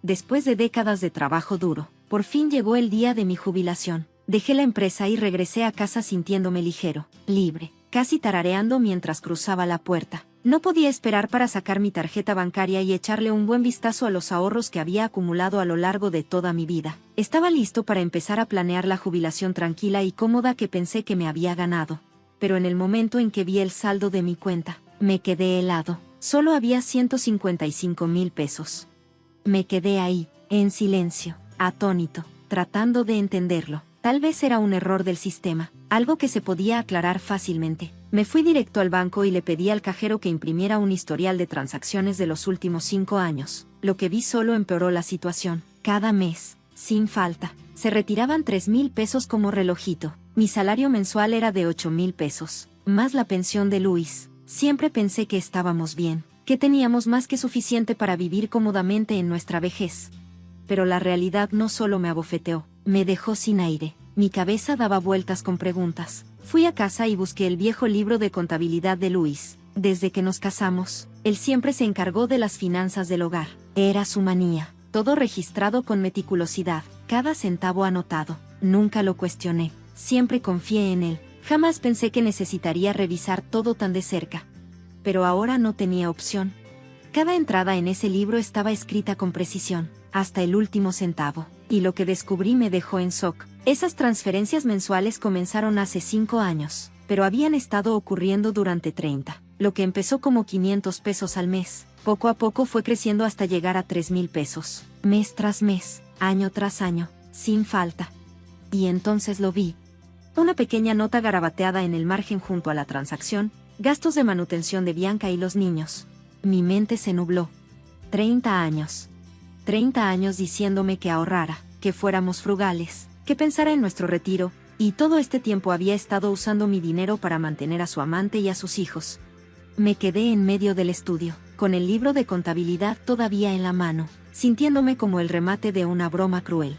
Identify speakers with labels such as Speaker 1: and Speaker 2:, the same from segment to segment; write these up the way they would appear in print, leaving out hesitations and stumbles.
Speaker 1: Después de décadas de trabajo duro, por fin llegó el día de mi jubilación. Dejé la empresa y regresé a casa sintiéndome ligero, libre, casi tarareando mientras cruzaba la puerta. No podía esperar para sacar mi tarjeta bancaria y echarle un buen vistazo a los ahorros que había acumulado a lo largo de toda mi vida. Estaba listo para empezar a planear la jubilación tranquila y cómoda que pensé que me había ganado. Pero en el momento en que vi el saldo de mi cuenta, me quedé helado. Solo había 155,000 pesos. Me quedé ahí, en silencio, atónito, tratando de entenderlo. Tal vez era un error del sistema, algo que se podía aclarar fácilmente. Me fui directo al banco y le pedí al cajero que imprimiera un historial de transacciones de los últimos 5 años. Lo que vi solo empeoró la situación. Cada mes, sin falta, se retiraban 3,000 pesos como relojito. Mi salario mensual era de 8,000 pesos, más la pensión de Luis. Siempre pensé que estábamos bien, que teníamos más que suficiente para vivir cómodamente en nuestra vejez. Pero la realidad no solo me abofeteó, me dejó sin aire. Mi cabeza daba vueltas con preguntas. Fui a casa y busqué el viejo libro de contabilidad de Luis. Desde que nos casamos, él siempre se encargó de las finanzas del hogar. Era su manía, todo registrado con meticulosidad, cada centavo anotado. Nunca lo cuestioné, siempre confié en él. Jamás pensé que necesitaría revisar todo tan de cerca. Pero ahora no tenía opción. Cada entrada en ese libro estaba escrita con precisión, hasta el último centavo. Y lo que descubrí me dejó en shock. Esas transferencias mensuales comenzaron hace 5 años, pero habían estado ocurriendo durante 30. Lo que empezó como 500 pesos al mes, poco a poco fue creciendo hasta llegar a 3,000 pesos, mes tras mes, año tras año, sin falta. Y entonces lo vi. Una pequeña nota garabateada en el margen junto a la transacción, gastos de manutención de Bianca y los niños. Mi mente se nubló. 30 años. 30 años diciéndome que ahorrara, que fuéramos frugales, que pensara en nuestro retiro, y todo este tiempo había estado usando mi dinero para mantener a su amante y a sus hijos. Me quedé en medio del estudio, con el libro de contabilidad todavía en la mano, sintiéndome como el remate de una broma cruel.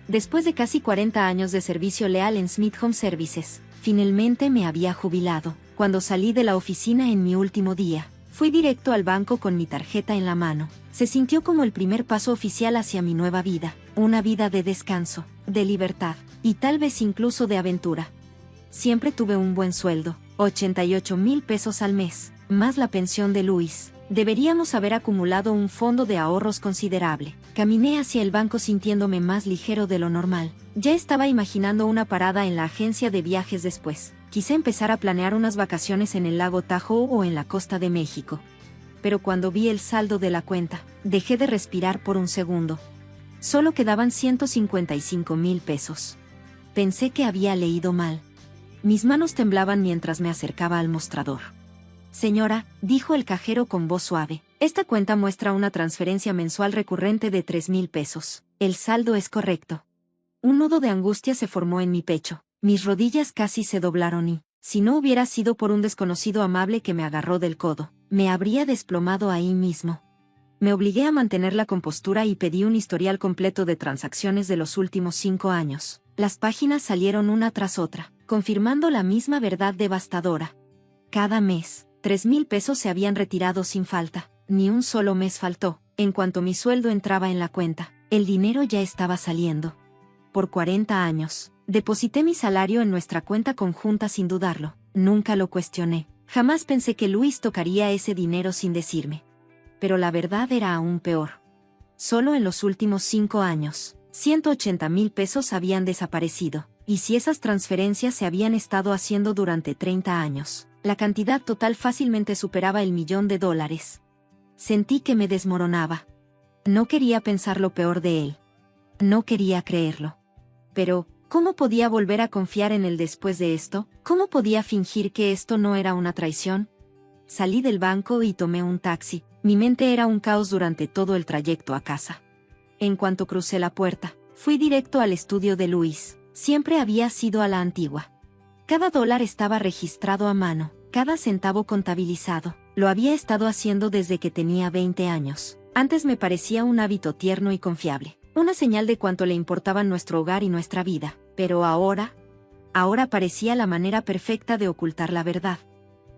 Speaker 1: Después de casi 40 años de servicio leal en Smith Home Services, finalmente me había jubilado. Cuando salí de la oficina en mi último día, fui directo al banco con mi tarjeta en la mano. Se sintió como el primer paso oficial hacia mi nueva vida, una vida de descanso, de libertad, y tal vez incluso de aventura. Siempre tuve un buen sueldo, 88,000 pesos al mes, más la pensión de Luis. Deberíamos haber acumulado un fondo de ahorros considerable. Caminé hacia el banco sintiéndome más ligero de lo normal. Ya estaba imaginando una parada en la agencia de viajes después. Quise empezar a planear unas vacaciones en el lago Tahoe o en la costa de México. Pero cuando vi el saldo de la cuenta, dejé de respirar por un segundo. Solo quedaban 155,000 pesos. Pensé que había leído mal. Mis manos temblaban mientras me acercaba al mostrador. Señora, dijo el cajero con voz suave, esta cuenta muestra una transferencia mensual recurrente de 3,000 pesos. El saldo es correcto. Un nudo de angustia se formó en mi pecho. Mis rodillas casi se doblaron y, si no hubiera sido por un desconocido amable que me agarró del codo, me habría desplomado ahí mismo. Me obligué a mantener la compostura y pedí un historial completo de transacciones de los últimos 5 años. Las páginas salieron una tras otra, confirmando la misma verdad devastadora. Cada mes, 3,000 pesos se habían retirado sin falta. Ni un solo mes faltó. En cuanto mi sueldo entraba en la cuenta, el dinero ya estaba saliendo. Por 40 años, deposité mi salario en nuestra cuenta conjunta sin dudarlo. Nunca lo cuestioné. Jamás pensé que Luis tocaría ese dinero sin decirme. Pero la verdad era aún peor. Solo en los últimos 5 años, 180,000 pesos habían desaparecido. Y si esas transferencias se habían estado haciendo durante 30 años, la cantidad total fácilmente superaba el $1.000.000. Sentí que me desmoronaba. No quería pensar lo peor de él. No quería creerlo. Pero, ¿cómo podía volver a confiar en él después de esto? ¿Cómo podía fingir que esto no era una traición? Salí del banco y tomé un taxi. Mi mente era un caos durante todo el trayecto a casa. En cuanto crucé la puerta, fui directo al estudio de Luis. Siempre había sido a la antigua. Cada dólar estaba registrado a mano, cada centavo contabilizado. Lo había estado haciendo desde que tenía 20 años. Antes me parecía un hábito tierno y confiable, una señal de cuánto le importaban nuestro hogar y nuestra vida. Pero ahora parecía la manera perfecta de ocultar la verdad.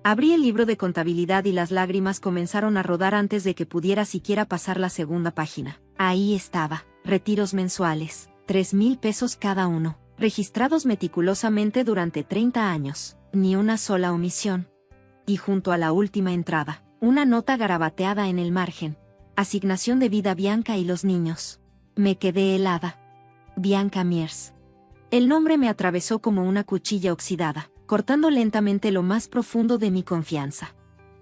Speaker 1: Abrí el libro de contabilidad y las lágrimas comenzaron a rodar antes de que pudiera siquiera pasar la segunda página. Ahí estaba, retiros mensuales, 3,000 pesos cada uno, registrados meticulosamente durante 30 años, ni una sola omisión. Y junto a la última entrada, una nota garabateada en el margen. Asignación de vida Bianca y los niños. Me quedé helada. Bianca Miers. El nombre me atravesó como una cuchilla oxidada, cortando lentamente lo más profundo de mi confianza.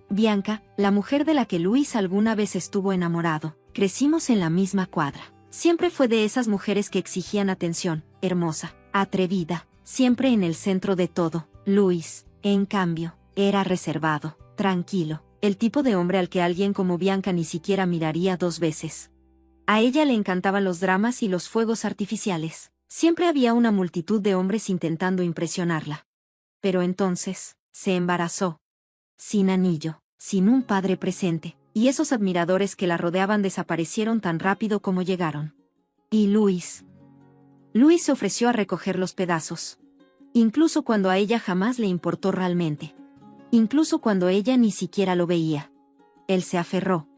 Speaker 1: Bianca, la mujer de la que Luis alguna vez estuvo enamorado, crecimos en la misma cuadra. Siempre fue de esas mujeres que exigían atención, hermosa, atrevida, siempre en el centro de todo. Luis, en cambio, era reservado, tranquilo, el tipo de hombre al que alguien como Bianca ni siquiera miraría 2 veces. A ella le encantaban los dramas y los fuegos artificiales. Siempre había una multitud de hombres intentando impresionarla. Pero entonces, se embarazó. Sin anillo, sin un padre presente, y esos admiradores que la rodeaban desaparecieron tan rápido como llegaron. Y Luis. Luis se ofreció a recoger los pedazos. Incluso cuando a ella jamás le importó realmente. Incluso cuando ella ni siquiera lo veía. Él se aferró.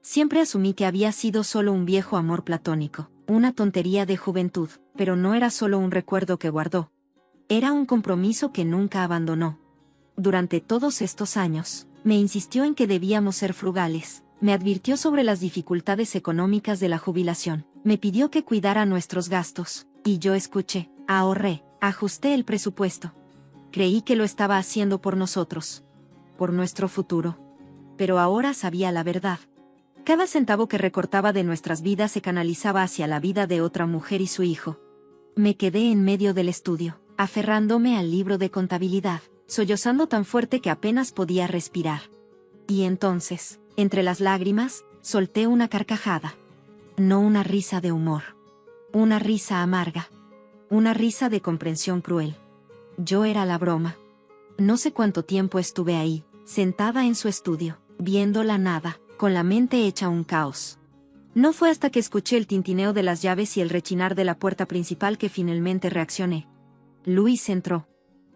Speaker 1: Siempre asumí que había sido solo un viejo amor platónico, una tontería de juventud, pero no era solo un recuerdo que guardó. Era un compromiso que nunca abandonó. Durante todos estos años, me insistió en que debíamos ser frugales, me advirtió sobre las dificultades económicas de la jubilación, me pidió que cuidara nuestros gastos, y yo escuché, ahorré, ajusté el presupuesto. Creí que lo estaba haciendo por nosotros, por nuestro futuro. Pero ahora sabía la verdad. Cada centavo que recortaba de nuestras vidas se canalizaba hacia la vida de otra mujer y su hijo. Me quedé en medio del estudio, aferrándome al libro de contabilidad, sollozando tan fuerte que apenas podía respirar. Y entonces, entre las lágrimas, solté una carcajada. No una risa de humor. Una risa amarga. Una risa de comprensión cruel. Yo era la broma. No sé cuánto tiempo estuve ahí, sentada en su estudio, viendo la nada, con la mente hecha un caos. No fue hasta que escuché el tintineo de las llaves y el rechinar de la puerta principal que finalmente reaccioné. Luis entró.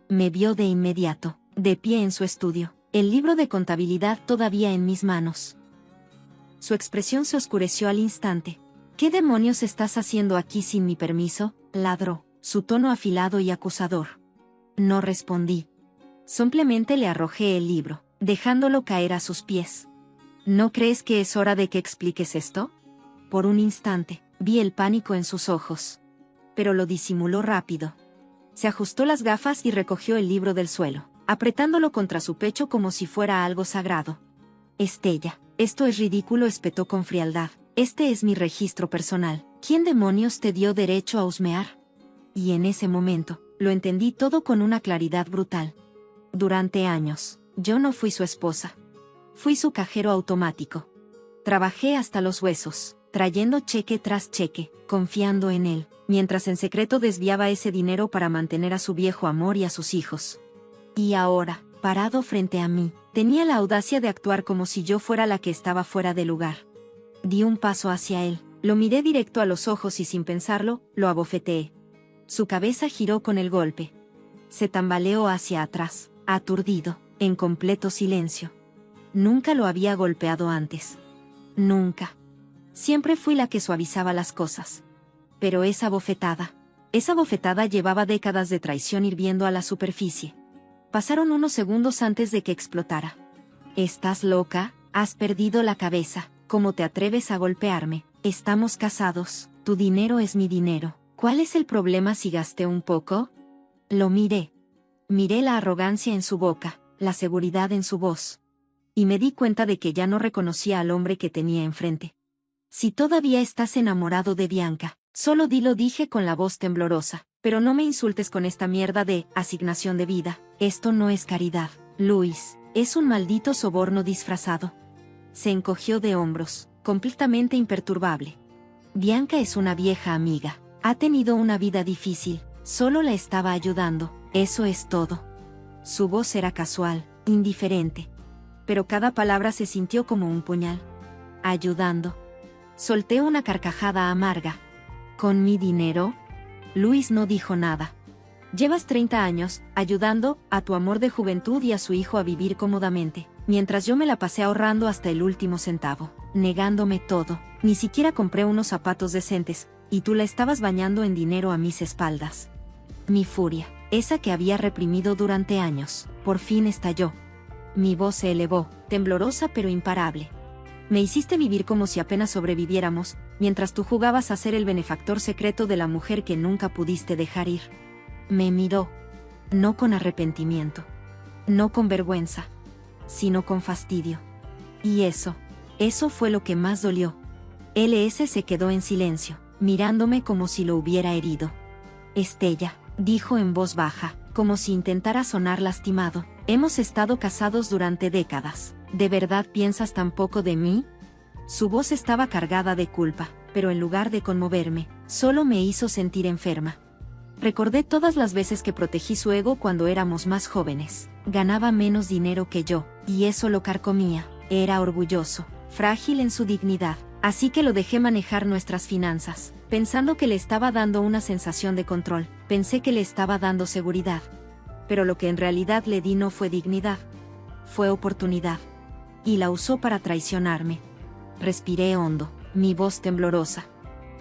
Speaker 1: Me vio de inmediato, de pie en su estudio, el libro de contabilidad todavía en mis manos. Su expresión se oscureció al instante. ¿Qué demonios estás haciendo aquí sin mi permiso?, ladró, su tono afilado y acusador. No respondí. Simplemente le arrojé el libro, dejándolo caer a sus pies. ¿No crees que es hora de que expliques esto? Por un instante, vi el pánico en sus ojos. Pero lo disimuló rápido. Se ajustó las gafas y recogió el libro del suelo, apretándolo contra su pecho como si fuera algo sagrado. Estella, esto es ridículo, espetó con frialdad. Este es mi registro personal. ¿Quién demonios te dio derecho a husmear? Y en ese momento, lo entendí todo con una claridad brutal. Durante años, yo no fui su esposa. Fui su cajero automático. Trabajé hasta los huesos, trayendo cheque tras cheque, confiando en él, mientras en secreto desviaba ese dinero para mantener a su viejo amor y a sus hijos. Y ahora, parado frente a mí, tenía la audacia de actuar como si yo fuera la que estaba fuera de lugar. Di un paso hacia él, lo miré directo a los ojos y sin pensarlo, lo abofeteé. Su cabeza giró con el golpe. Se tambaleó hacia atrás, aturdido, en completo silencio. Nunca lo había golpeado antes. Nunca. Siempre fui la que suavizaba las cosas. Pero esa bofetada llevaba décadas de traición hirviendo a la superficie. Pasaron unos segundos antes de que explotara. ¿Estás loca? ¿Has perdido la cabeza? ¿Cómo te atreves a golpearme? Estamos casados, tu dinero es mi dinero. ¿Cuál es el problema si gasté un poco? Lo miré. Miré la arrogancia en su boca, la seguridad en su voz. Y me di cuenta de que ya no reconocía al hombre que tenía enfrente. Si todavía estás enamorado de Bianca, solo dilo, dije con la voz temblorosa, pero no me insultes con esta mierda de asignación de vida. Esto no es caridad, Luis, es un maldito soborno disfrazado. Se encogió de hombros, completamente imperturbable. Bianca es una vieja amiga, ha tenido una vida difícil, solo la estaba ayudando, eso es todo. Su voz era casual, indiferente. Pero cada palabra se sintió como un puñal. Ayudando. Solté una carcajada amarga. ¿Con mi dinero? Luis no dijo nada. Llevas 30 años, ayudando a tu amor de juventud y a su hijo a vivir cómodamente, mientras yo me la pasé ahorrando hasta el último centavo. negándome todo. Ni siquiera compré unos zapatos decentes, y tú la estabas bañando en dinero a mis espaldas. Mi furia, esa que había reprimido durante años, por fin estalló. Mi voz se elevó, temblorosa pero imparable. Me hiciste vivir como si apenas sobreviviéramos, mientras tú jugabas a ser el benefactor secreto de la mujer que nunca pudiste dejar ir. Me miró. No con arrepentimiento. No con vergüenza. Sino con fastidio. Y eso fue lo que más dolió. LS se quedó en silencio, mirándome como si lo hubiera herido. Estella, dijo en voz baja, como si intentara sonar lastimado, hemos estado casados durante décadas. ¿De verdad piensas tan poco de mí? Su voz estaba cargada de culpa, pero en lugar de conmoverme, solo me hizo sentir enferma. Recordé todas las veces que protegí su ego cuando éramos más jóvenes. Ganaba menos dinero que yo, y eso lo carcomía. Era orgulloso, frágil en su dignidad, así que lo dejé manejar nuestras finanzas, pensando que le estaba dando una sensación de control, pensé que le estaba dando seguridad. Pero lo que en realidad le di no fue dignidad, fue oportunidad. Y la usó para traicionarme. Respiré hondo, mi voz temblorosa.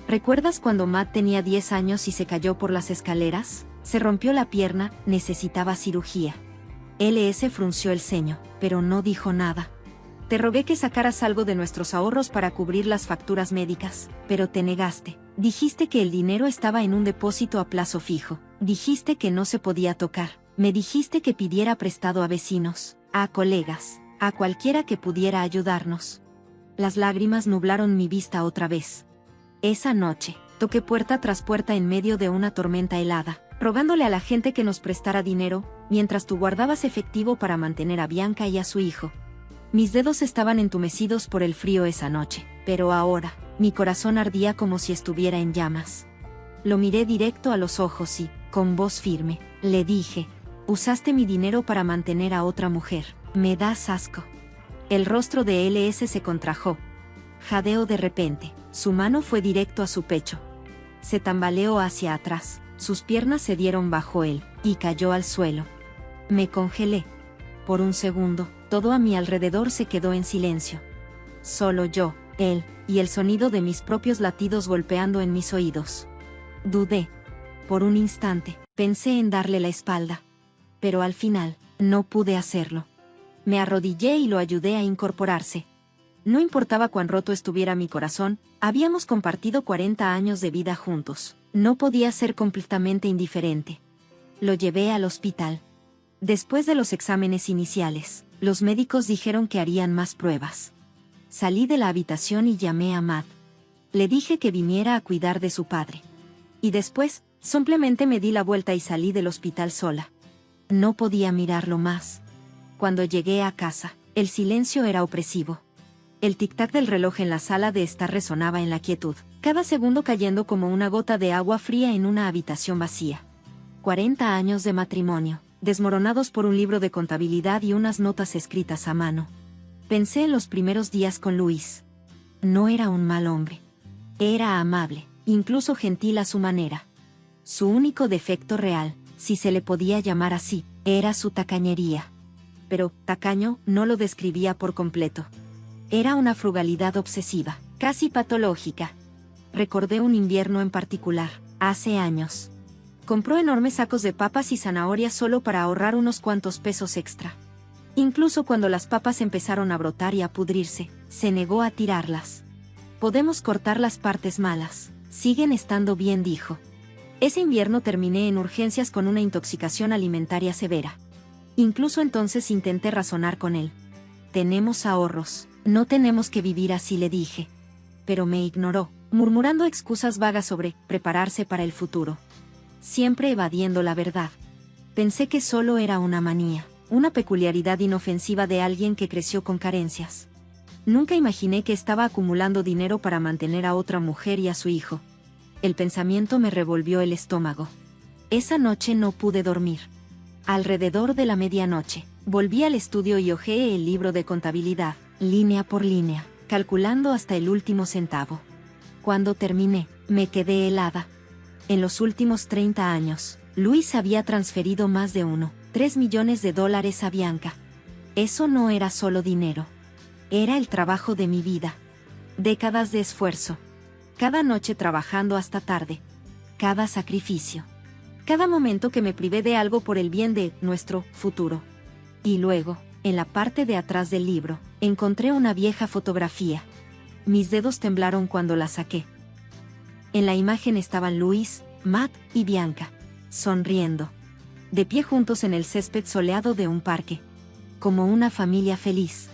Speaker 1: ¿Recuerdas cuando Matt tenía 10 años y se cayó por las escaleras? Se rompió la pierna, necesitaba cirugía. LS frunció el ceño, pero no dijo nada. Te rogué que sacaras algo de nuestros ahorros para cubrir las facturas médicas, pero te negaste. Dijiste que el dinero estaba en un depósito a plazo fijo. Dijiste que no se podía tocar. Me dijiste que pidiera prestado a vecinos, a colegas, a cualquiera que pudiera ayudarnos. Las lágrimas nublaron mi vista otra vez. Esa noche, toqué puerta tras puerta en medio de una tormenta helada, rogándole a la gente que nos prestara dinero, mientras tú guardabas efectivo para mantener a Bianca y a su hijo. Mis dedos estaban entumecidos por el frío esa noche, pero ahora, mi corazón ardía como si estuviera en llamas. Lo miré directo a los ojos y, con voz firme, le dije, usaste mi dinero para mantener a otra mujer, me das asco. El rostro de LS se contrajo. Jadeó de repente, su mano fue directo a su pecho. Se tambaleó hacia atrás, sus piernas se dieron bajo él, y cayó al suelo. Me congelé. Por un segundo, todo a mi alrededor se quedó en silencio. Solo yo, él, y el sonido de mis propios latidos golpeando en mis oídos. Dudé. Por un instante, pensé en darle la espalda. Pero al final, no pude hacerlo. Me arrodillé y lo ayudé a incorporarse. No importaba cuán roto estuviera mi corazón, habíamos compartido 40 años de vida juntos. No podía ser completamente indiferente. Lo llevé al hospital. Después de los exámenes iniciales, los médicos dijeron que harían más pruebas. Salí de la habitación y llamé a Matt. Le dije que viniera a cuidar de su padre. Y después, simplemente me di la vuelta y salí del hospital sola. No podía mirarlo más. Cuando llegué a casa, el silencio era opresivo. El tic-tac del reloj en la sala de estar resonaba en la quietud, cada segundo cayendo como una gota de agua fría en una habitación vacía. 40 años de matrimonio, desmoronados por un libro de contabilidad y unas notas escritas a mano. Pensé en los primeros días con Luis. No era un mal hombre. Era amable, incluso gentil a su manera. Su único defecto real, si se le podía llamar así, era su tacañería. Pero, tacaño, no lo describía por completo. Era una frugalidad obsesiva, casi patológica. Recordé un invierno en particular, hace años. Compró enormes sacos de papas y zanahorias solo para ahorrar unos cuantos pesos extra. Incluso cuando las papas empezaron a brotar y a pudrirse, se negó a tirarlas. Podemos cortar las partes malas, siguen estando bien, dijo. Ese invierno terminé en urgencias con una intoxicación alimentaria severa. Incluso entonces intenté razonar con él. Tenemos ahorros, no tenemos que vivir así, le dije. Pero me ignoró, murmurando excusas vagas sobre prepararse para el futuro. Siempre evadiendo la verdad. Pensé que solo era una manía, una peculiaridad inofensiva de alguien que creció con carencias. Nunca imaginé que estaba acumulando dinero para mantener a otra mujer y a su hijo. El pensamiento me revolvió el estómago. Esa noche no pude dormir. Alrededor de la medianoche, volví al estudio y hojeé el libro de contabilidad, línea por línea, calculando hasta el último centavo. Cuando terminé, me quedé helada. En los últimos 30 años, Luis había transferido más de $3 millones a Bianca. Eso no era solo dinero. Era el trabajo de mi vida. Décadas de esfuerzo. Cada noche trabajando hasta tarde. Cada sacrificio. Cada momento que me privé de algo por el bien de nuestro futuro. Y luego, en la parte de atrás del libro, encontré una vieja fotografía. Mis dedos temblaron cuando la saqué. En la imagen estaban Luis, Matt y Bianca, sonriendo. De pie juntos en el césped soleado de un parque. Como una familia feliz.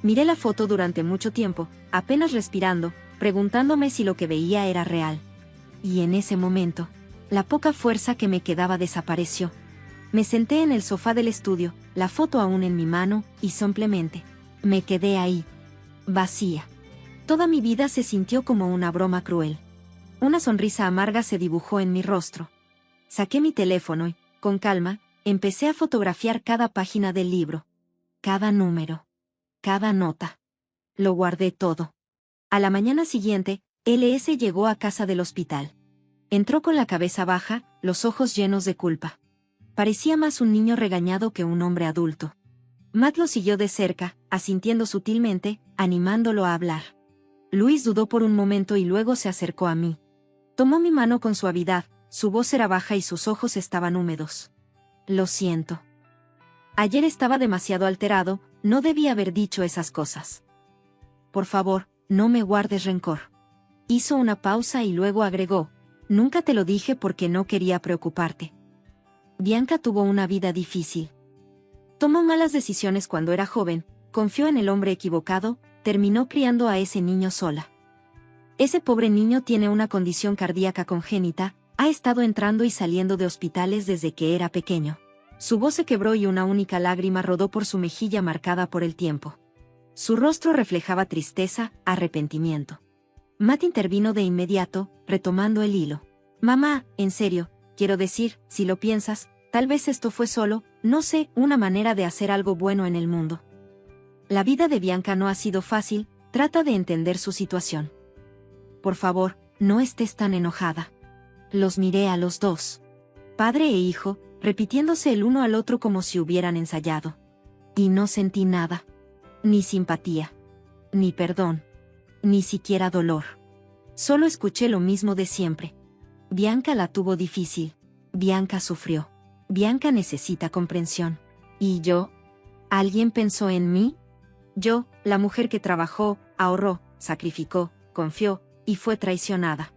Speaker 1: Miré la foto durante mucho tiempo, apenas respirando, preguntándome si lo que veía era real. Y en ese momento, la poca fuerza que me quedaba desapareció. Me senté en el sofá del estudio, la foto aún en mi mano, y simplemente me quedé ahí. Vacía. Toda mi vida se sintió como una broma cruel. Una sonrisa amarga se dibujó en mi rostro. Saqué mi teléfono y, con calma, empecé a fotografiar cada página del libro. Cada número. Cada nota. Lo guardé todo. A la mañana siguiente, LS llegó a casa del hospital. Entró con la cabeza baja, los ojos llenos de culpa. Parecía más un niño regañado que un hombre adulto. Matt lo siguió de cerca, asintiendo sutilmente, animándolo a hablar. Luis dudó por un momento y luego se acercó a mí. Tomó mi mano con suavidad, su voz era baja y sus ojos estaban húmedos. Lo siento. Ayer estaba demasiado alterado, no debía haber dicho esas cosas. Por favor, no me guardes rencor. Hizo una pausa y luego agregó, nunca te lo dije porque no quería preocuparte. Bianca tuvo una vida difícil. Tomó malas decisiones cuando era joven, confió en el hombre equivocado, terminó criando a ese niño sola. Ese pobre niño tiene una condición cardíaca congénita, ha estado entrando y saliendo de hospitales desde que era pequeño. Su voz se quebró y una única lágrima rodó por su mejilla marcada por el tiempo. Su rostro reflejaba tristeza, arrepentimiento. Matt intervino de inmediato, retomando el hilo. Mamá, en serio, quiero decir, si lo piensas, tal vez esto fue solo, no sé, una manera de hacer algo bueno en el mundo. La vida de Bianca no ha sido fácil, trata de entender su situación. Por favor, no estés tan enojada. Los miré a los dos. Padre e hijo, repitiéndose el uno al otro como si hubieran ensayado. Y no sentí nada. Ni simpatía. Ni perdón. Ni siquiera dolor. Solo escuché lo mismo de siempre. Bianca la tuvo difícil. Bianca sufrió. Bianca necesita comprensión. ¿Y yo? ¿Alguien pensó en mí? Yo, la mujer que trabajó, ahorró, sacrificó, confió, y fue traicionada.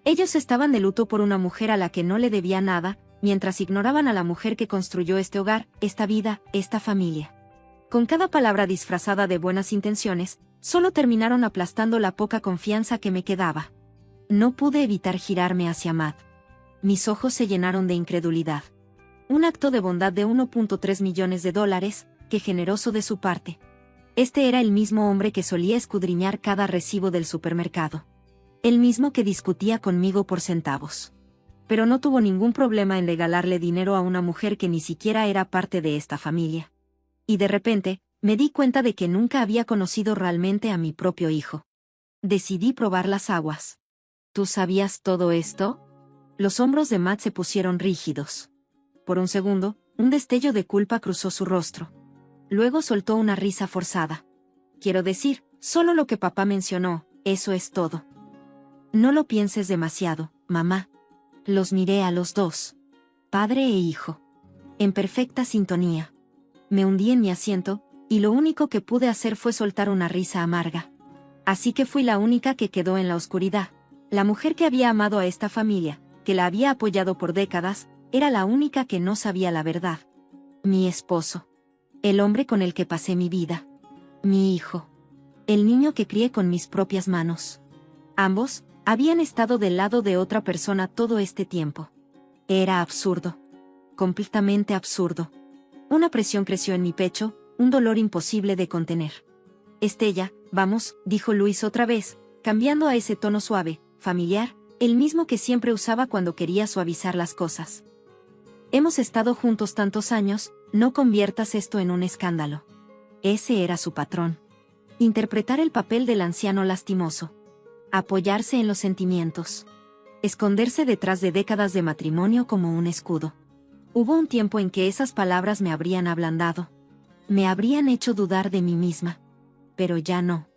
Speaker 1: Ellos estaban de luto por una mujer a la que no le debía nada, mientras ignoraban a la mujer que construyó este hogar, esta vida, esta familia. Con cada palabra disfrazada de buenas intenciones, solo terminaron aplastando la poca confianza que me quedaba. No pude evitar girarme hacia Matt. Mis ojos se llenaron de incredulidad. Un acto de bondad de $1.3 millones, qué generoso de su parte. Este era el mismo hombre que solía escudriñar cada recibo del supermercado. El mismo que discutía conmigo por centavos. Pero no tuvo ningún problema en regalarle dinero a una mujer que ni siquiera era parte de esta familia. Y de repente, me di cuenta de que nunca había conocido realmente a mi propio hijo. Decidí probar las aguas. ¿Tú sabías todo esto? Los hombros de Matt se pusieron rígidos. Por un segundo, un destello de culpa cruzó su rostro. Luego soltó una risa forzada. Quiero decir, solo lo que papá mencionó, eso es todo. No lo pienses demasiado, mamá. Los miré a los dos. Padre e hijo. En perfecta sintonía. Me hundí en mi asiento, y lo único que pude hacer fue soltar una risa amarga. Así que fui la única que quedó en la oscuridad. La mujer que había amado a esta familia, que la había apoyado por décadas, era la única que no sabía la verdad. Mi esposo. El hombre con el que pasé mi vida. Mi hijo. El niño que crié con mis propias manos. Ambos habían estado del lado de otra persona todo este tiempo. Era absurdo. Completamente absurdo. Una presión creció en mi pecho, un dolor imposible de contener. Estella, vamos, dijo Luis otra vez, cambiando a ese tono suave, familiar, el mismo que siempre usaba cuando quería suavizar las cosas. Hemos estado juntos tantos años, no conviertas esto en un escándalo. Ese era su patrón. Interpretar el papel del anciano lastimoso. Apoyarse en los sentimientos. Esconderse detrás de décadas de matrimonio como un escudo. Hubo un tiempo en que esas palabras me habrían ablandado. Me habrían hecho dudar de mí misma. Pero ya no.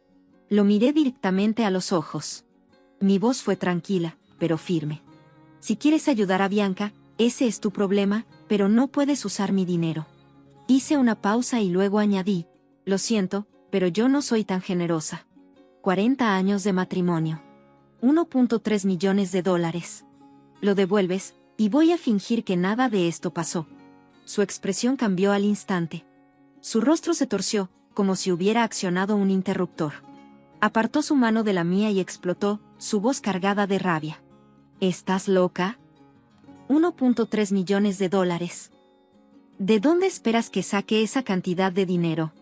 Speaker 1: Lo miré directamente a los ojos. Mi voz fue tranquila, pero firme. Si quieres ayudar a Bianca, ese es tu problema, pero no puedes usar mi dinero. Hice una pausa y luego añadí, lo siento, pero yo no soy tan generosa. 40 años de matrimonio. 1.3 millones de dólares. Lo devuelves, y voy a fingir que nada de esto pasó. Su expresión cambió al instante. Su rostro se torció, como si hubiera accionado un interruptor. Apartó su mano de la mía y explotó, su voz cargada de rabia. ¿Estás loca? 1.3 millones de dólares. ¿De dónde esperas que saque esa cantidad de dinero?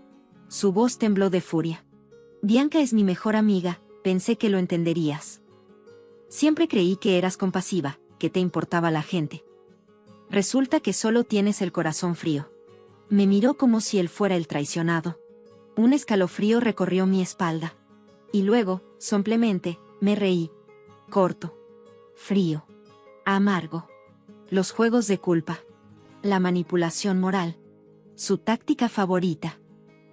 Speaker 1: Su voz tembló de furia. Bianca es mi mejor amiga, pensé que lo entenderías. Siempre creí que eras compasiva, que te importaba la gente. Resulta que solo tienes el corazón frío. Me miró como si él fuera el traicionado. Un escalofrío recorrió mi espalda. Y luego, simplemente, me reí. Corto. Frío. Amargo. Los juegos de culpa. La manipulación moral. Su táctica favorita.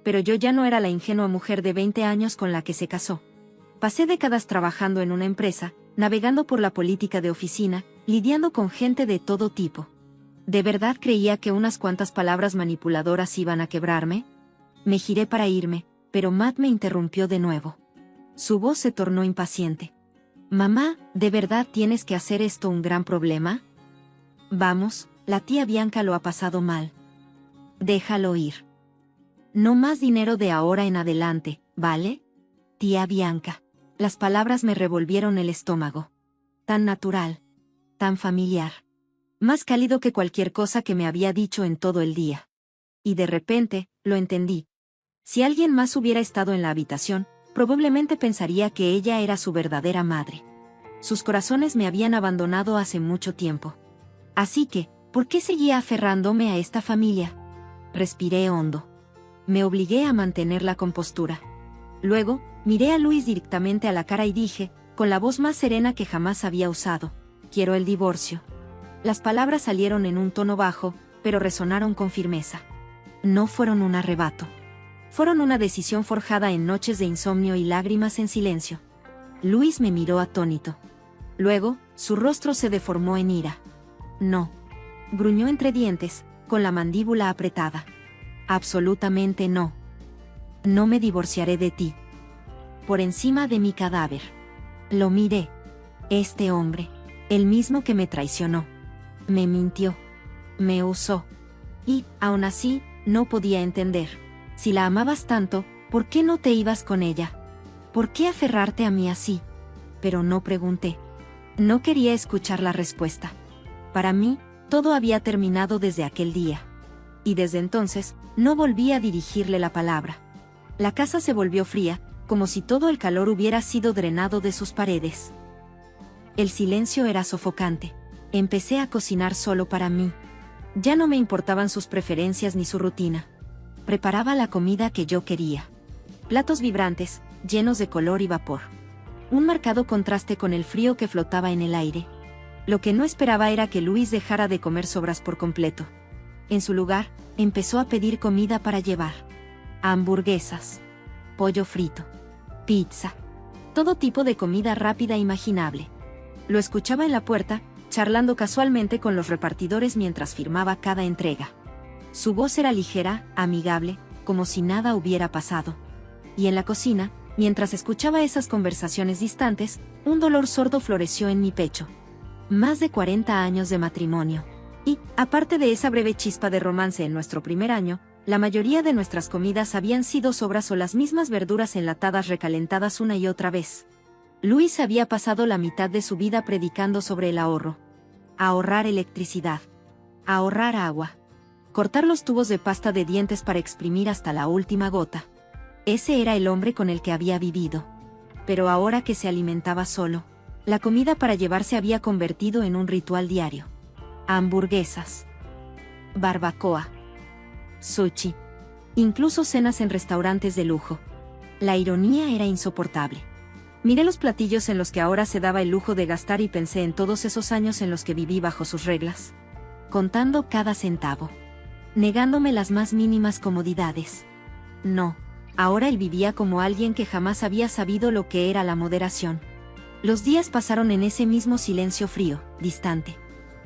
Speaker 1: Pero yo ya no era la ingenua mujer de 20 años con la que se casó. Pasé décadas trabajando en una empresa, navegando por la política de oficina, lidiando con gente de todo tipo. ¿De verdad creía que unas cuantas palabras manipuladoras iban a quebrarme? Me giré para irme, pero Matt me interrumpió de nuevo. Su voz se tornó impaciente. Mamá, ¿de verdad tienes que hacer esto un gran problema? Vamos, la tía Bianca lo ha pasado mal. Déjalo ir. No más dinero de ahora en adelante, ¿vale? Tía Bianca. Las palabras me revolvieron el estómago. Tan natural. Tan familiar. Más cálido que cualquier cosa que me había dicho en todo el día. Y de repente, lo entendí. Si alguien más hubiera estado en la habitación, probablemente pensaría que ella era su verdadera madre. Sus corazones me habían abandonado hace mucho tiempo. Así que, ¿por qué seguía aferrándome a esta familia? Respiré hondo. Me obligué a mantener la compostura. Luego, miré a Luis directamente a la cara y dije, con la voz más serena que jamás había usado, quiero el divorcio. Las palabras salieron en un tono bajo, pero resonaron con firmeza. No fueron un arrebato. Fueron una decisión forjada en noches de insomnio y lágrimas en silencio. Luis me miró atónito. Luego, su rostro se deformó en ira. No. Gruñó entre dientes, con la mandíbula apretada. Absolutamente no. No me divorciaré de ti. Por encima de mi cadáver. Lo miré. Este hombre, el mismo que me traicionó. Me mintió. Me usó. Y, aún así, no podía entender. Si la amabas tanto, ¿por qué no te ibas con ella? ¿Por qué aferrarte a mí así? Pero no pregunté. No quería escuchar la respuesta. Para mí, todo había terminado desde aquel día. Y desde entonces, no volví a dirigirle la palabra. La casa se volvió fría, como si todo el calor hubiera sido drenado de sus paredes. El silencio era sofocante. Empecé a cocinar solo para mí. Ya no me importaban sus preferencias ni su rutina. Preparaba la comida que yo quería. Platos vibrantes, llenos de color y vapor. Un marcado contraste con el frío que flotaba en el aire. Lo que no esperaba era que Luis dejara de comer sobras por completo. En su lugar, empezó a pedir comida para llevar. Hamburguesas. Pollo frito. Pizza. Todo tipo de comida rápida imaginable. Lo escuchaba en la puerta, charlando casualmente con los repartidores mientras firmaba cada entrega. Su voz era ligera, amigable, como si nada hubiera pasado. Y en la cocina, mientras escuchaba esas conversaciones distantes, un dolor sordo floreció en mi pecho. Más de 40 años de matrimonio. Y, aparte de esa breve chispa de romance en nuestro primer año, la mayoría de nuestras comidas habían sido sobras o las mismas verduras enlatadas recalentadas una y otra vez. Luis había pasado la mitad de su vida predicando sobre el ahorro. Ahorrar electricidad. Ahorrar agua. Cortar los tubos de pasta de dientes para exprimir hasta la última gota. Ese era el hombre con el que había vivido. Pero ahora que se alimentaba solo, la comida para llevar se había convertido en un ritual diario. Hamburguesas. Barbacoa. Sushi. Incluso cenas en restaurantes de lujo. La ironía era insoportable. Miré los platillos en los que ahora se daba el lujo de gastar y pensé en todos esos años en los que viví bajo sus reglas. Contando cada centavo. Negándome las más mínimas comodidades. No. Ahora él vivía como alguien que jamás había sabido lo que era la moderación. Los días pasaron en ese mismo silencio frío, distante.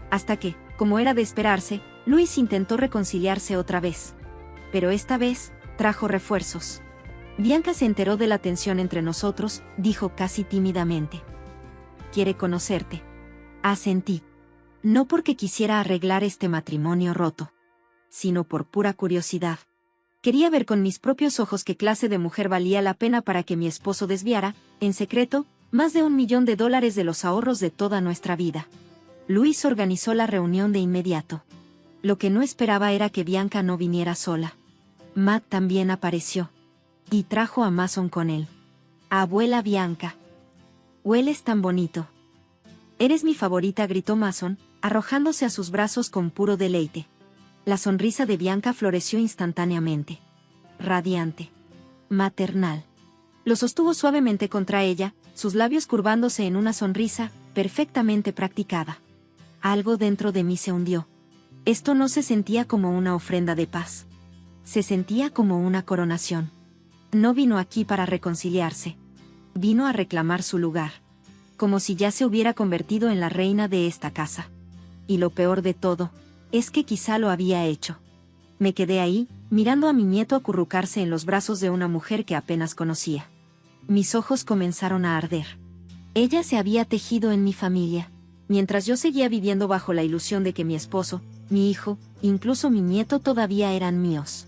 Speaker 1: Hasta que, como era de esperarse, Luis intentó reconciliarse otra vez. Pero esta vez, trajo refuerzos. Bianca se enteró de la tensión entre nosotros, dijo casi tímidamente. Quiere conocerte. Asentí. No porque quisiera arreglar este matrimonio roto, sino por pura curiosidad. Quería ver con mis propios ojos qué clase de mujer valía la pena para que mi esposo desviara, en secreto, más de $1 millón de los ahorros de toda nuestra vida. Luis organizó la reunión de inmediato. Lo que no esperaba era que Bianca no viniera sola. Matt también apareció. Y trajo a Mason con él. Abuela Bianca. Hueles tan bonito. Eres mi favorita, gritó Mason, arrojándose a sus brazos con puro deleite. La sonrisa de Bianca floreció instantáneamente. Radiante. Maternal. Lo sostuvo suavemente contra ella, sus labios curvándose en una sonrisa, perfectamente practicada. Algo dentro de mí se hundió. Esto no se sentía como una ofrenda de paz. Se sentía como una coronación. No vino aquí para reconciliarse. Vino a reclamar su lugar. Como si ya se hubiera convertido en la reina de esta casa. Y lo peor de todo, es que quizá lo había hecho. Me quedé ahí, mirando a mi nieto acurrucarse en los brazos de una mujer que apenas conocía. Mis ojos comenzaron a arder. Ella se había tejido en mi familia, mientras yo seguía viviendo bajo la ilusión de que mi esposo, mi hijo, incluso mi nieto todavía eran míos.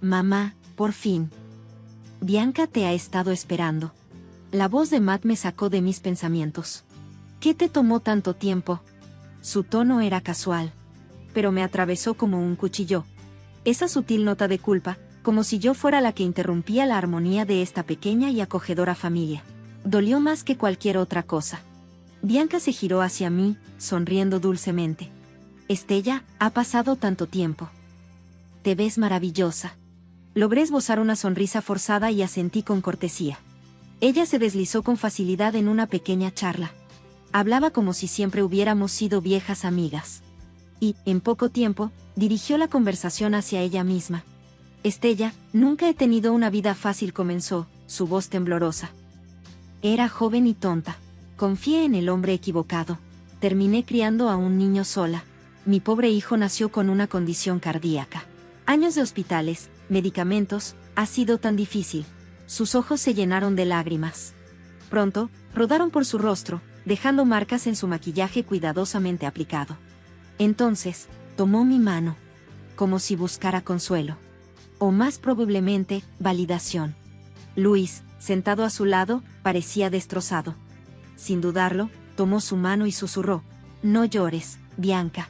Speaker 1: Mamá, por fin. Bianca te ha estado esperando. La voz de Matt me sacó de mis pensamientos. ¿Qué te tomó tanto tiempo? Su tono era casual, pero me atravesó como un cuchillo. Esa sutil nota de culpa, como si yo fuera la que interrumpía la armonía de esta pequeña y acogedora familia. Dolió más que cualquier otra cosa. Bianca se giró hacia mí, sonriendo dulcemente. Estella, ha pasado tanto tiempo. Te ves maravillosa. Logré esbozar una sonrisa forzada y asentí con cortesía. Ella se deslizó con facilidad en una pequeña charla. Hablaba como si siempre hubiéramos sido viejas amigas. Y, en poco tiempo, dirigió la conversación hacia ella misma. Estella, nunca he tenido una vida fácil, comenzó, su voz temblorosa. Era joven y tonta. Confié en el hombre equivocado. Terminé criando a un niño sola. Mi pobre hijo nació con una condición cardíaca. Años de hospitales, medicamentos, ha sido tan difícil. Sus ojos se llenaron de lágrimas. Pronto, rodaron por su rostro, dejando marcas en su maquillaje cuidadosamente aplicado. Entonces, tomó mi mano, como si buscara consuelo. O más probablemente, validación. Luis, sentado a su lado, parecía destrozado. Sin dudarlo, tomó su mano y susurró: no llores, Bianca.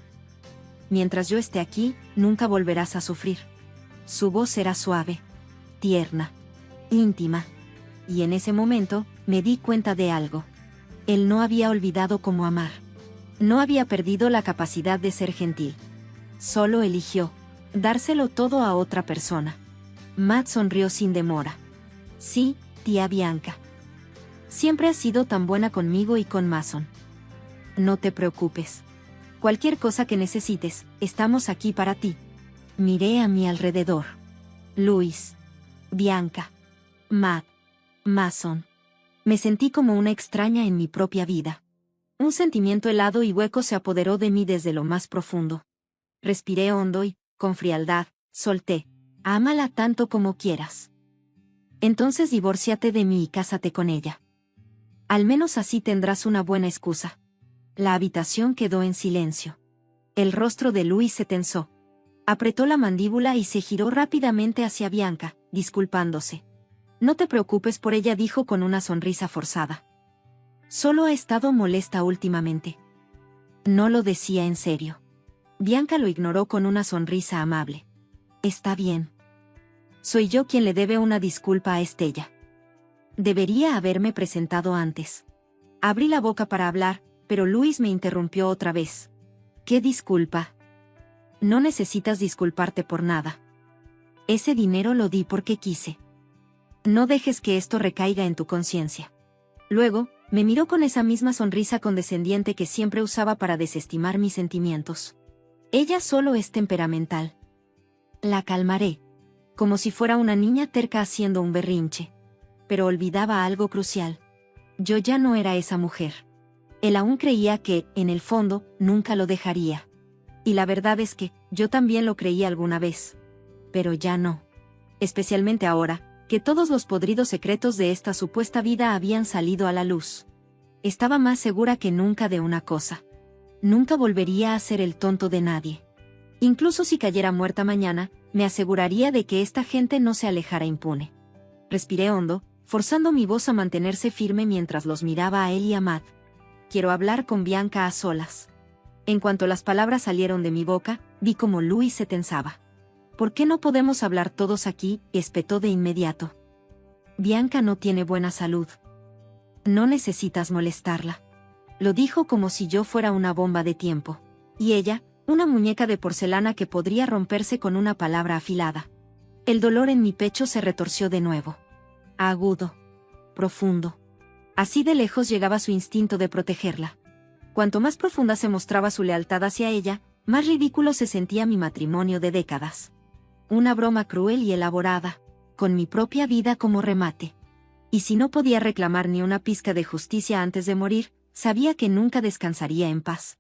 Speaker 1: Mientras yo esté aquí, nunca volverás a sufrir. Su voz era suave, tierna, íntima. Y en ese momento, me di cuenta de algo. Él no había olvidado cómo amar. No había perdido la capacidad de ser gentil. Solo eligió dárselo todo a otra persona. Matt sonrió sin demora. Sí, tía Bianca. Siempre has sido tan buena conmigo y con Mason. No te preocupes. Cualquier cosa que necesites, estamos aquí para ti. Miré a mi alrededor. Luis, Bianca, Matt, Mason. Me sentí como una extraña en mi propia vida. Un sentimiento helado y hueco se apoderó de mí desde lo más profundo. Respiré hondo y, con frialdad, solté: ámala tanto como quieras. Entonces divórciate de mí y cásate con ella. Al menos así tendrás una buena excusa. La habitación quedó en silencio. El rostro de Luis se tensó. Apretó la mandíbula y se giró rápidamente hacia Bianca, disculpándose. No te preocupes por ella, dijo con una sonrisa forzada. Solo ha estado molesta últimamente. No lo decía en serio. Bianca lo ignoró con una sonrisa amable. Está bien. Soy yo quien le debe una disculpa a Estella. Debería haberme presentado antes. Abrí la boca para hablar, pero Luis me interrumpió otra vez. ¿Qué disculpa? No necesitas disculparte por nada. Ese dinero lo di porque quise. No dejes que esto recaiga en tu conciencia. Luego, me miró con esa misma sonrisa condescendiente que siempre usaba para desestimar mis sentimientos. Ella solo es temperamental. La calmaré. como si fuera una niña terca haciendo un berrinche. Pero olvidaba algo crucial. Yo ya no era esa mujer. Él aún creía que, en el fondo, nunca lo dejaría. Y la verdad es que, yo también lo creía alguna vez. Pero ya no. Especialmente ahora, que todos los podridos secretos de esta supuesta vida habían salido a la luz. Estaba más segura que nunca de una cosa. Nunca volvería a ser el tonto de nadie. Incluso si cayera muerta mañana, me aseguraría de que esta gente no se alejara impune. Respiré hondo, forzando mi voz a mantenerse firme mientras los miraba a él y a Matt. Quiero hablar con Bianca a solas. En cuanto las palabras salieron de mi boca, vi cómo Luis se tensaba. ¿Por qué no podemos hablar todos aquí?, espetó de inmediato. Bianca no tiene buena salud. No necesitas molestarla. Lo dijo como si yo fuera una bomba de tiempo. Y ella, una muñeca de porcelana que podría romperse con una palabra afilada. El dolor en mi pecho se retorció de nuevo. Agudo. Profundo. Así de lejos llegaba su instinto de protegerla. Cuanto más profunda se mostraba su lealtad hacia ella, más ridículo se sentía mi matrimonio de décadas. Una broma cruel y elaborada, con mi propia vida como remate. Y si no podía reclamar ni una pizca de justicia antes de morir, sabía que nunca descansaría en paz.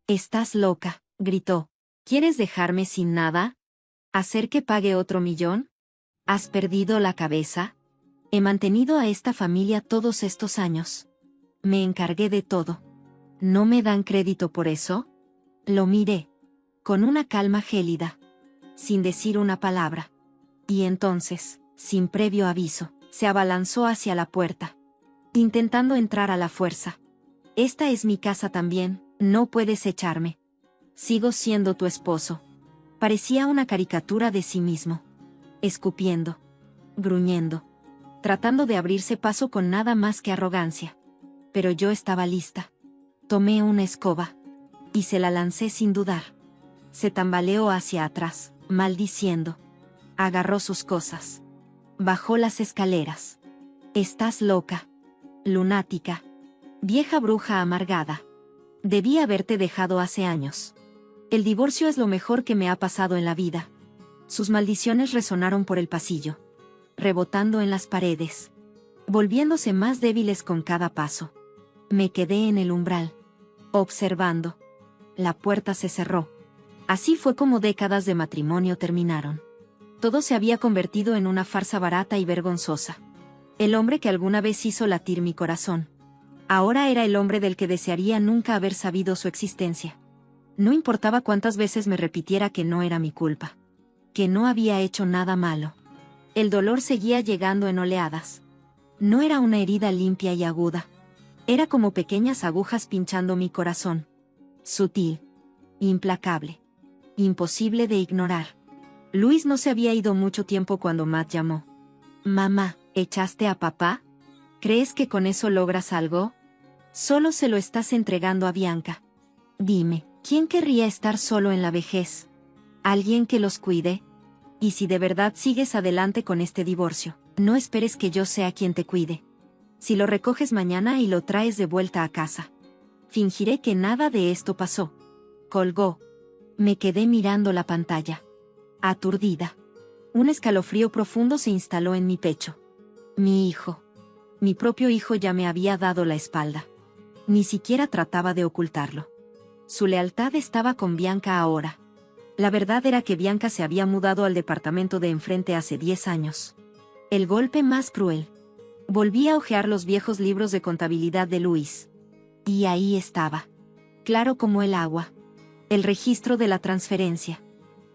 Speaker 1: «Estás loca», gritó. «¿Quieres dejarme sin nada? ¿Hacer que pague otro millón? ¿Has perdido la cabeza? He mantenido a esta familia todos estos años. Me encargué de todo. ¿No me dan crédito por eso?» Lo miré. Con una calma gélida. Sin decir una palabra. Y entonces, sin previo aviso, se abalanzó hacia la puerta. Intentando entrar a la fuerza. «Esta es mi casa también, no puedes echarme. Sigo siendo tu esposo». Parecía una caricatura de sí mismo. Escupiendo. Gruñendo. Tratando de abrirse paso con nada más que arrogancia. Pero yo estaba lista. Tomé una escoba. Y se la lancé sin dudar. Se tambaleó hacia atrás, maldiciendo. Agarró sus cosas. Bajó las escaleras. «Estás loca. Lunática. Vieja bruja amargada. Debí haberte dejado hace años. El divorcio es lo mejor que me ha pasado en la vida». Sus maldiciones resonaron por el pasillo. Rebotando en las paredes. Volviéndose más débiles con cada paso. Me quedé en el umbral. Observando. La puerta se cerró. Así fue como décadas de matrimonio terminaron. Todo se había convertido en una farsa barata y vergonzosa. El hombre que alguna vez hizo latir mi corazón. Ahora era el hombre del que desearía nunca haber sabido su existencia. No importaba cuántas veces me repitiera que no era mi culpa. Que no había hecho nada malo. El dolor seguía llegando en oleadas. No era una herida limpia y aguda. Era como pequeñas agujas pinchando mi corazón. Sutil. Implacable. Imposible de ignorar. Luis no se había ido mucho tiempo cuando Matt llamó. «Mamá, ¿echaste a papá? ¿Crees que con eso logras algo? Solo se lo estás entregando a Bianca. Dime, ¿quién querría estar solo en la vejez? ¿Alguien que los cuide? Y si de verdad sigues adelante con este divorcio, no esperes que yo sea quien te cuide. Si lo recoges mañana y lo traes de vuelta a casa. Fingiré que nada de esto pasó». Colgó. Me quedé mirando la pantalla. Aturdida. Un escalofrío profundo se instaló en mi pecho. Mi hijo. Mi propio hijo ya me había dado la espalda. Ni siquiera trataba de ocultarlo. Su lealtad estaba con Bianca ahora. La verdad era que Bianca se había mudado al departamento de enfrente hace 10 años. El golpe más cruel. Volví a hojear los viejos libros de contabilidad de Luis. Y ahí estaba. Claro como el agua. El registro de la transferencia.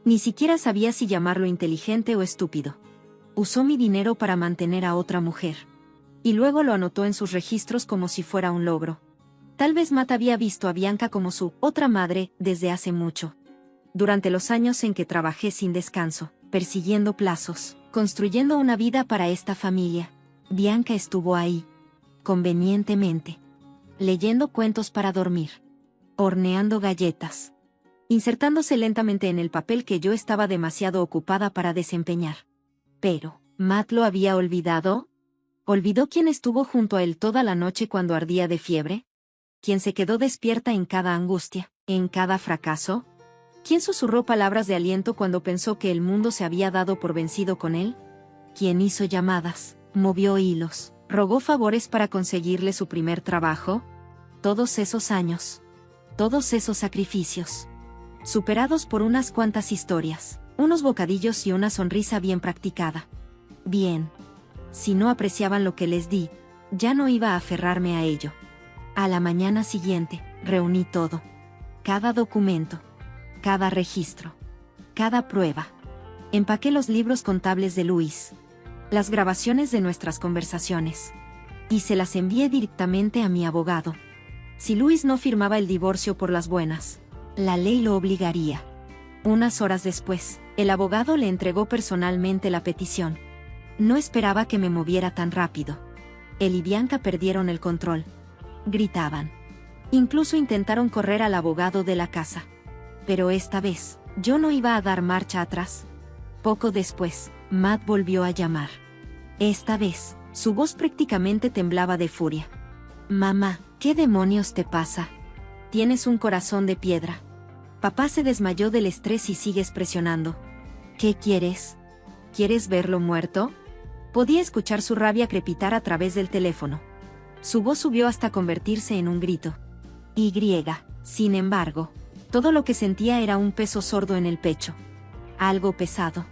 Speaker 1: Ni siquiera sabía si llamarlo inteligente o estúpido. Usó mi dinero para mantener a otra mujer. Y luego lo anotó en sus registros como si fuera un logro. Tal vez Matt había visto a Bianca como su otra madre desde hace mucho. Durante los años en que trabajé sin descanso, persiguiendo plazos, construyendo una vida para esta familia, Bianca estuvo ahí. Convenientemente. Leyendo cuentos para dormir. Horneando galletas. Insertándose lentamente en el papel que yo estaba demasiado ocupada para desempeñar. Pero, ¿Matt lo había olvidado? ¿Olvidó quién estuvo junto a él toda la noche cuando ardía de fiebre? ¿Quién se quedó despierta en cada angustia, en cada fracaso? ¿Quién susurró palabras de aliento cuando pensó que el mundo se había dado por vencido con él? ¿Quién hizo llamadas, movió hilos, rogó favores para conseguirle su primer trabajo? Todos esos años. Todos esos sacrificios. Superados por unas cuantas historias, unos bocadillos y una sonrisa bien practicada. Bien. Si no apreciaban lo que les di, ya no iba a aferrarme a ello. A la mañana siguiente, reuní todo. Cada documento. Cada registro. Cada prueba. Empaqué los libros contables de Luis. Las grabaciones de nuestras conversaciones. Y se las envié directamente a mi abogado. Si Luis no firmaba el divorcio por las buenas, la ley lo obligaría. Unas horas después, el abogado le entregó personalmente la petición. No esperaba que me moviera tan rápido. Él y Bianca perdieron el control. Gritaban. Incluso intentaron correr al abogado de la casa. Pero esta vez, yo no iba a dar marcha atrás. Poco después, Matt volvió a llamar. Esta vez, su voz prácticamente temblaba de furia. Mamá, ¿qué demonios te pasa? Tienes un corazón de piedra. Papá se desmayó del estrés y sigues presionando. ¿Qué quieres? ¿Quieres verlo muerto? Podía escuchar su rabia crepitar a través del teléfono. Su voz subió hasta convertirse en un grito. Sin embargo, todo lo que sentía era un peso sordo en el pecho. Algo pesado.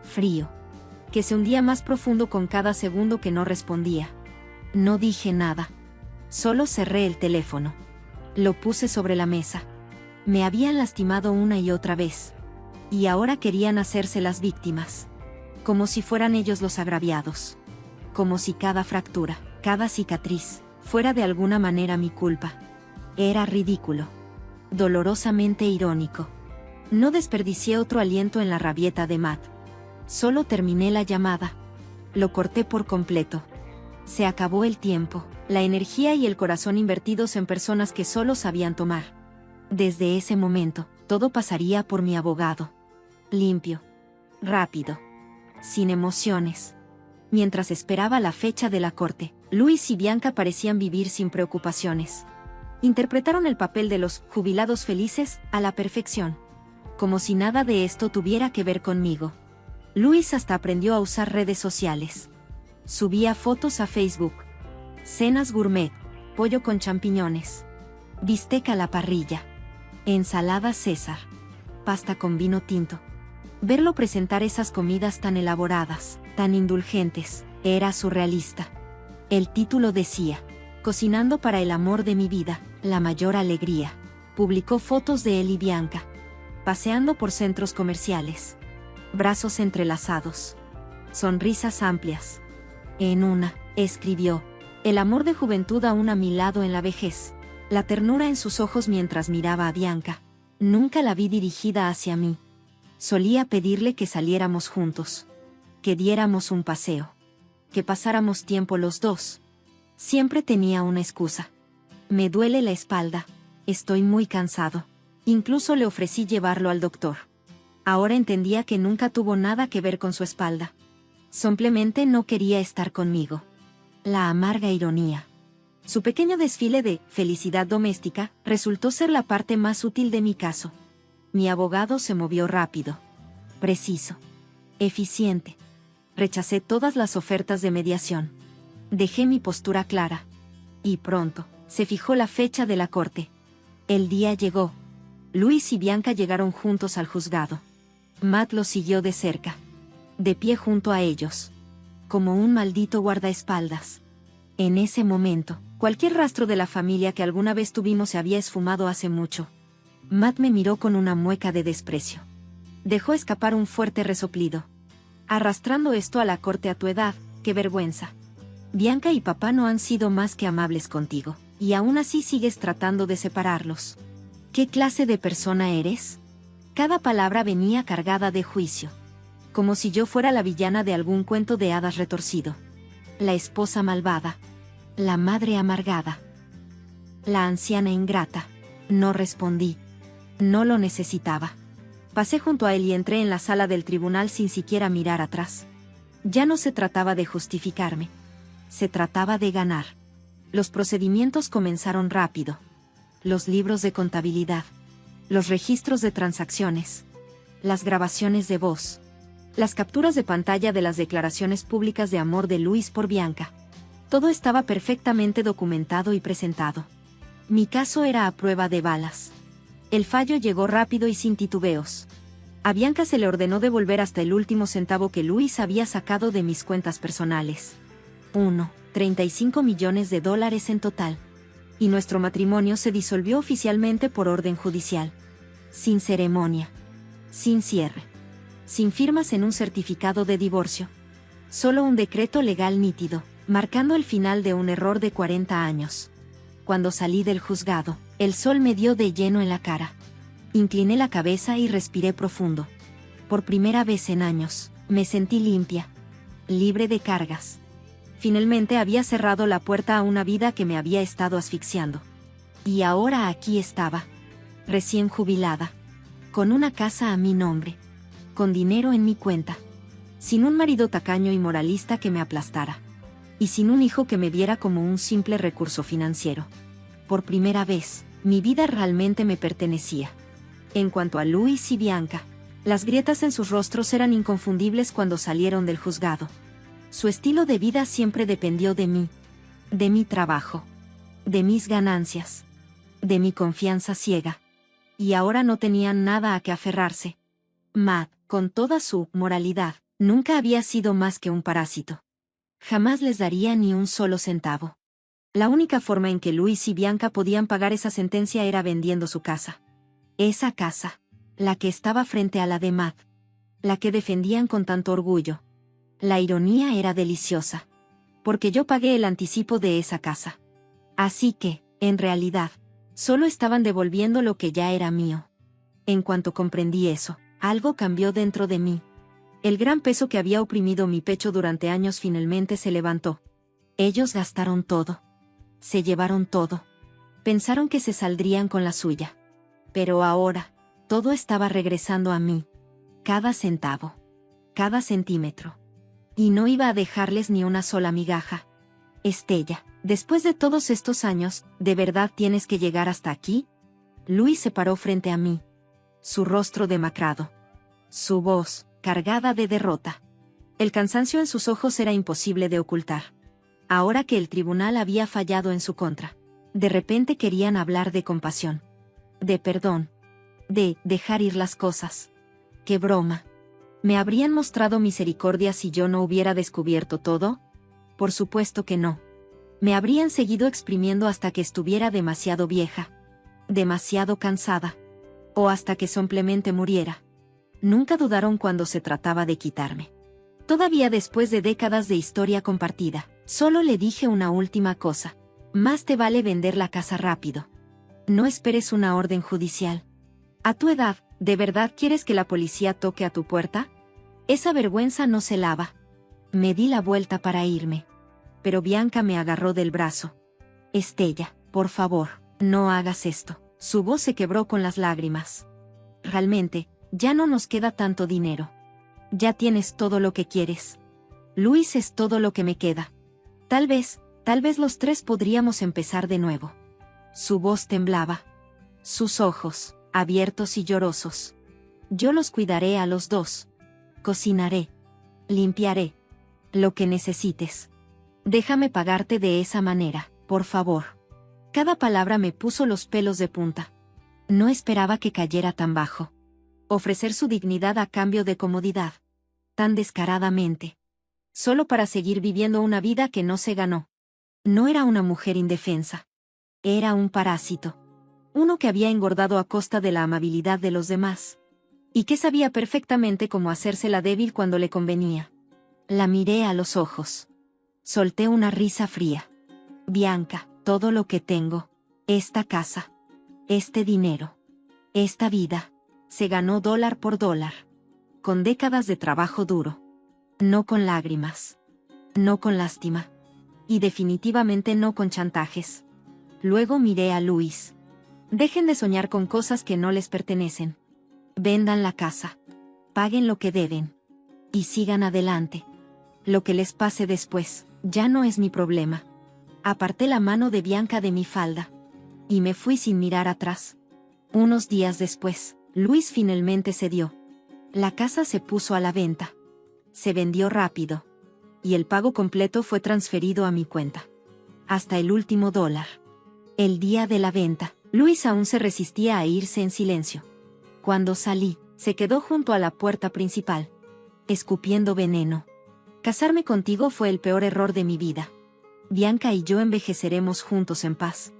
Speaker 1: Frío. Que se hundía más profundo con cada segundo que no respondía. No dije nada. Solo cerré el teléfono. Lo puse sobre la mesa. Me habían lastimado una y otra vez. Y ahora querían hacerse las víctimas. Como si fueran ellos los agraviados. Como si cada fractura, cada cicatriz, fuera de alguna manera mi culpa. Era ridículo. Dolorosamente irónico. No desperdicié otro aliento en la rabieta de Matt. Solo terminé la llamada. Lo corté por completo. Se acabó el tiempo, la energía y el corazón invertidos en personas que solo sabían tomar. Desde ese momento, todo pasaría por mi abogado. Limpio. Rápido. Sin emociones. Mientras esperaba la fecha de la corte, Luis y Bianca parecían vivir sin preocupaciones. Interpretaron el papel de los jubilados felices a la perfección. Como si nada de esto tuviera que ver conmigo. Luis hasta aprendió a usar redes sociales. Subía fotos a Facebook. Cenas gourmet, pollo con champiñones, bistec a la parrilla, ensalada César, pasta con vino tinto. Verlo presentar esas comidas tan elaboradas, tan indulgentes, era surrealista. El título decía, Cocinando para el amor de mi vida, la mayor alegría. Publicó fotos de él y Bianca, paseando por centros comerciales. Brazos entrelazados. Sonrisas amplias. En una, escribió, el amor de juventud aún a mi lado en la vejez. La ternura en sus ojos mientras miraba a Bianca. Nunca la vi dirigida hacia mí. Solía pedirle que saliéramos juntos. Que diéramos un paseo. Que pasáramos tiempo los dos. Siempre tenía una excusa. Me duele la espalda. Estoy muy cansado. Incluso le ofrecí llevarlo al doctor. Ahora entendía que nunca tuvo nada que ver con su espalda. Simplemente no quería estar conmigo. La amarga ironía. Su pequeño desfile de felicidad doméstica resultó ser la parte más útil de mi caso. Mi abogado se movió rápido. Preciso. Eficiente. Rechacé todas las ofertas de mediación. Dejé mi postura clara. Y pronto, se fijó la fecha de la corte. El día llegó. Luis y Bianca llegaron juntos al juzgado. Matt los siguió de cerca. De pie junto a ellos. Como un maldito guardaespaldas. En ese momento, cualquier rastro de la familia que alguna vez tuvimos se había esfumado hace mucho. Matt me miró con una mueca de desprecio. Dejó escapar un fuerte resoplido. Arrastrando esto a la corte a tu edad, qué vergüenza. Bianca y papá no han sido más que amables contigo, y aún así sigues tratando de separarlos. ¿Qué clase de persona eres? Cada palabra venía cargada de juicio. Como si yo fuera la villana de algún cuento de hadas retorcido. La esposa malvada. La madre amargada. La anciana ingrata. No respondí. No lo necesitaba. Pasé junto a él y entré en la sala del tribunal sin siquiera mirar atrás. Ya no se trataba de justificarme. Se trataba de ganar. Los procedimientos comenzaron rápido. Los libros de contabilidad. los registros de transacciones, las grabaciones de voz, las capturas de pantalla de las declaraciones públicas de amor de Luis por Bianca. Todo estaba perfectamente documentado y presentado. Mi caso era a prueba de balas. El fallo llegó rápido y sin titubeos. A Bianca se le ordenó devolver hasta el último centavo que Luis había sacado de mis cuentas personales. 35 millones de dólares en total. Y nuestro matrimonio se disolvió oficialmente por orden judicial. Sin ceremonia. Sin cierre. Sin firmas en un certificado de divorcio. Solo un decreto legal nítido, marcando el final de un error de 40 años. Cuando salí del juzgado, el sol me dio de lleno en la cara. Incliné la cabeza y respiré profundo. Por primera vez en años, me sentí limpia. Libre de cargas. Finalmente había cerrado la puerta a una vida que me había estado asfixiando. Y ahora aquí estaba. Recién jubilada. Con una casa a mi nombre. Con dinero en mi cuenta. Sin un marido tacaño y moralista que me aplastara. Y sin un hijo que me viera como un simple recurso financiero. Por primera vez, mi vida realmente me pertenecía. En cuanto a Luis y Bianca, las grietas en sus rostros eran inconfundibles cuando salieron del juzgado. Su estilo de vida siempre dependió de mí. De mi trabajo. De mis ganancias. De mi confianza ciega. Y ahora no tenían nada a que aferrarse. Matt, con toda su moralidad, nunca había sido más que un parásito. Jamás les daría ni un solo centavo. La única forma en que Luis y Bianca podían pagar esa sentencia era vendiendo su casa. Esa casa. La que estaba frente a la de Matt. La que defendían con tanto orgullo. La ironía era deliciosa. Porque yo pagué el anticipo de esa casa. Así que, en realidad, solo estaban devolviendo lo que ya era mío. En cuanto comprendí eso, algo cambió dentro de mí. El gran peso que había oprimido mi pecho durante años finalmente se levantó. Ellos gastaron todo. Se llevaron todo. Pensaron que se saldrían con la suya. Pero ahora, todo estaba regresando a mí. Cada centavo. Cada centímetro. Y no iba a dejarles ni una sola migaja. Estella, después de todos estos años, ¿de verdad tienes que llegar hasta aquí? Luis se paró frente a mí. Su rostro demacrado. Su voz, cargada de derrota. El cansancio en sus ojos era imposible de ocultar. Ahora que el tribunal había fallado en su contra, de repente querían hablar de compasión. De perdón. De dejar ir las cosas. ¡Qué broma! ¿Me habrían mostrado misericordia si yo no hubiera descubierto todo? Por supuesto que no. Me habrían seguido exprimiendo hasta que estuviera demasiado vieja. Demasiado cansada. O hasta que simplemente muriera. Nunca dudaron cuando se trataba de quitarme. Todavía después de décadas de historia compartida, solo le dije una última cosa. Más te vale vender la casa rápido. No esperes una orden judicial. A tu edad, ¿de verdad quieres que la policía toque a tu puerta? Esa vergüenza no se lava. Me di la vuelta para irme. Pero Bianca me agarró del brazo. Estella, por favor, no hagas esto. Su voz se quebró con las lágrimas. Realmente, ya no nos queda tanto dinero. Ya tienes todo lo que quieres. Luis es todo lo que me queda. Tal vez los tres podríamos empezar de nuevo. Su voz temblaba. Sus ojos, abiertos y llorosos. Yo los cuidaré a los dos. Cocinaré. Limpiaré. Lo que necesites. Déjame pagarte de esa manera, por favor. Cada palabra me puso los pelos de punta. No esperaba que cayera tan bajo. Ofrecer su dignidad a cambio de comodidad. Tan descaradamente. Solo para seguir viviendo una vida que no se ganó. No era una mujer indefensa. Era un parásito. Uno que había engordado a costa de la amabilidad de los demás. Y que sabía perfectamente cómo hacérsela débil cuando le convenía. La miré a los ojos. Solté una risa fría. Bianca, todo lo que tengo, esta casa, este dinero, esta vida, se ganó dólar por dólar. Con décadas de trabajo duro. No con lágrimas. No con lástima. Y definitivamente no con chantajes. Luego miré a Luis. Dejen de soñar con cosas que no les pertenecen. Vendan la casa. Paguen lo que deben. Y sigan adelante. Lo que les pase después, ya no es mi problema. Aparté la mano de Bianca de mi falda. Y me fui sin mirar atrás. Unos días después, Luis finalmente cedió. La casa se puso a la venta. Se vendió rápido. Y el pago completo fue transferido a mi cuenta. Hasta el último dólar. El día de la venta, Luis aún se resistía a irse en silencio. Cuando salí, se quedó junto a la puerta principal, escupiendo veneno. Casarme contigo fue el peor error de mi vida. Bianca y yo envejeceremos juntos en paz.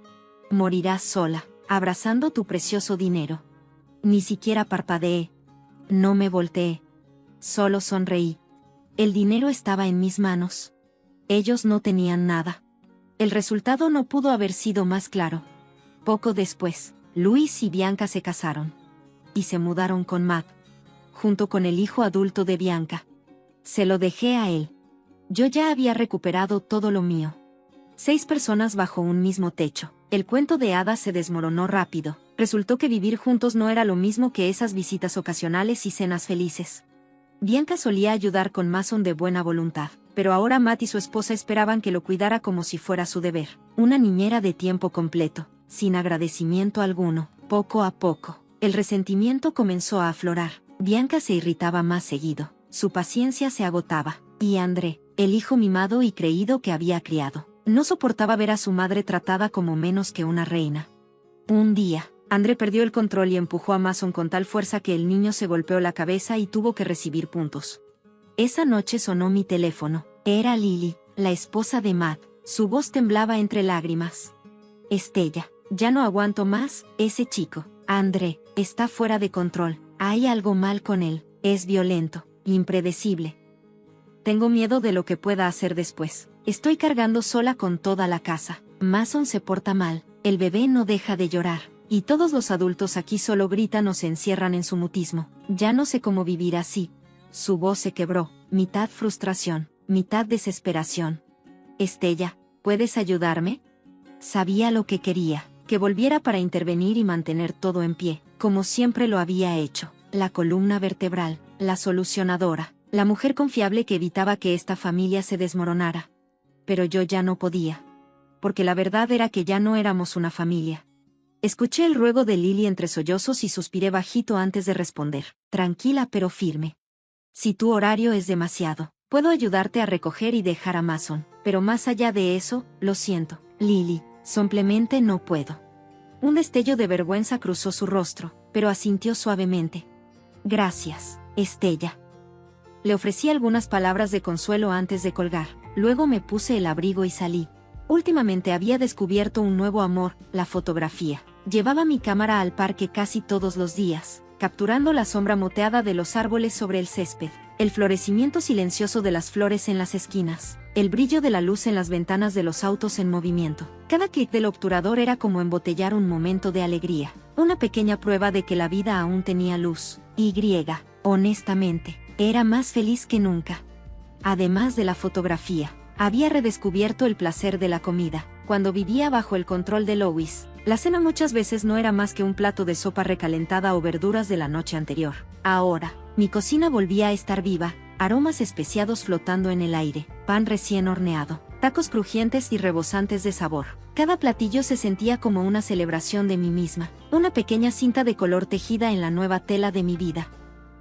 Speaker 1: Morirás sola, abrazando tu precioso dinero. Ni siquiera parpadeé. No me volteé. Solo sonreí. El dinero estaba en mis manos. Ellos no tenían nada. El resultado no pudo haber sido más claro. Poco después, Luis y Bianca se casaron. Y se mudaron con Matt. Junto con el hijo adulto de Bianca. Se lo dejé a él. Yo ya había recuperado todo lo mío. 6 personas bajo un mismo techo. El cuento de hadas se desmoronó rápido. Resultó que vivir juntos no era lo mismo que esas visitas ocasionales y cenas felices. Bianca solía ayudar con Mason de buena voluntad, pero ahora Matt y su esposa esperaban que lo cuidara como si fuera su deber. Una niñera de tiempo completo, sin agradecimiento alguno. Poco a poco, el resentimiento comenzó a aflorar. Bianca se irritaba más seguido. Su paciencia se agotaba. Y André, el hijo mimado y creído que había criado, no soportaba ver a su madre tratada como menos que una reina. Un día, André perdió el control y empujó a Mason con tal fuerza que el niño se golpeó la cabeza y tuvo que recibir puntos. Esa noche sonó mi teléfono. Era Lily, la esposa de Matt. Su voz temblaba entre lágrimas. Estella, ya no aguanto más, ese chico. André, está fuera de control. Hay algo mal con él. Es violento, impredecible. Tengo miedo de lo que pueda hacer después. Estoy cargando sola con toda la casa. Mason se porta mal. El bebé no deja de llorar. Y todos los adultos aquí solo gritan o se encierran en su mutismo. Ya no sé cómo vivir así. Su voz se quebró. Mitad frustración, mitad desesperación. Estella, ¿puedes ayudarme? Sabía lo que quería. Que volviera para intervenir y mantener todo en pie, como siempre lo había hecho. La columna vertebral, la solucionadora. La mujer confiable que evitaba que esta familia se desmoronara. Pero yo ya no podía. Porque la verdad era que ya no éramos una familia. Escuché el ruego de Lily entre sollozos y suspiré bajito antes de responder, tranquila pero firme. Si tu horario es demasiado, puedo ayudarte a recoger y dejar a Mason, pero más allá de eso, lo siento, Lily, simplemente no puedo. Un destello de vergüenza cruzó su rostro, pero asintió suavemente. Gracias, Estella. Le ofrecí algunas palabras de consuelo antes de colgar, luego me puse el abrigo y salí. Últimamente había descubierto un nuevo amor, la fotografía. Llevaba mi cámara al parque casi todos los días, capturando la sombra moteada de los árboles sobre el césped, el florecimiento silencioso de las flores en las esquinas, el brillo de la luz en las ventanas de los autos en movimiento. Cada clic del obturador era como embotellar un momento de alegría, una pequeña prueba de que la vida aún tenía luz. Honestamente, era más feliz que nunca. Además de la fotografía, había redescubierto el placer de la comida. Cuando vivía bajo el control de Lois, la cena muchas veces no era más que un plato de sopa recalentada o verduras de la noche anterior. Ahora, mi cocina volvía a estar viva, aromas especiados flotando en el aire, pan recién horneado, tacos crujientes y rebosantes de sabor. Cada platillo se sentía como una celebración de mí misma, una pequeña cinta de color tejida en la nueva tela de mi vida.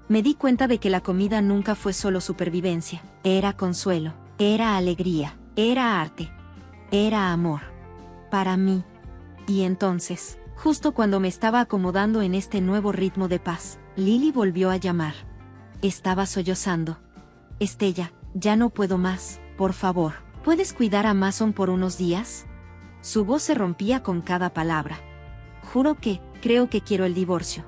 Speaker 1: Me di cuenta de que la comida nunca fue solo supervivencia, era consuelo, era alegría, era arte, era amor. Para mí. Y entonces, justo cuando me estaba acomodando en este nuevo ritmo de paz, Lily volvió a llamar. Estaba sollozando. Estella, ya no puedo más, por favor, ¿puedes cuidar a Mason por unos días? Su voz se rompía con cada palabra. Creo que quiero el divorcio.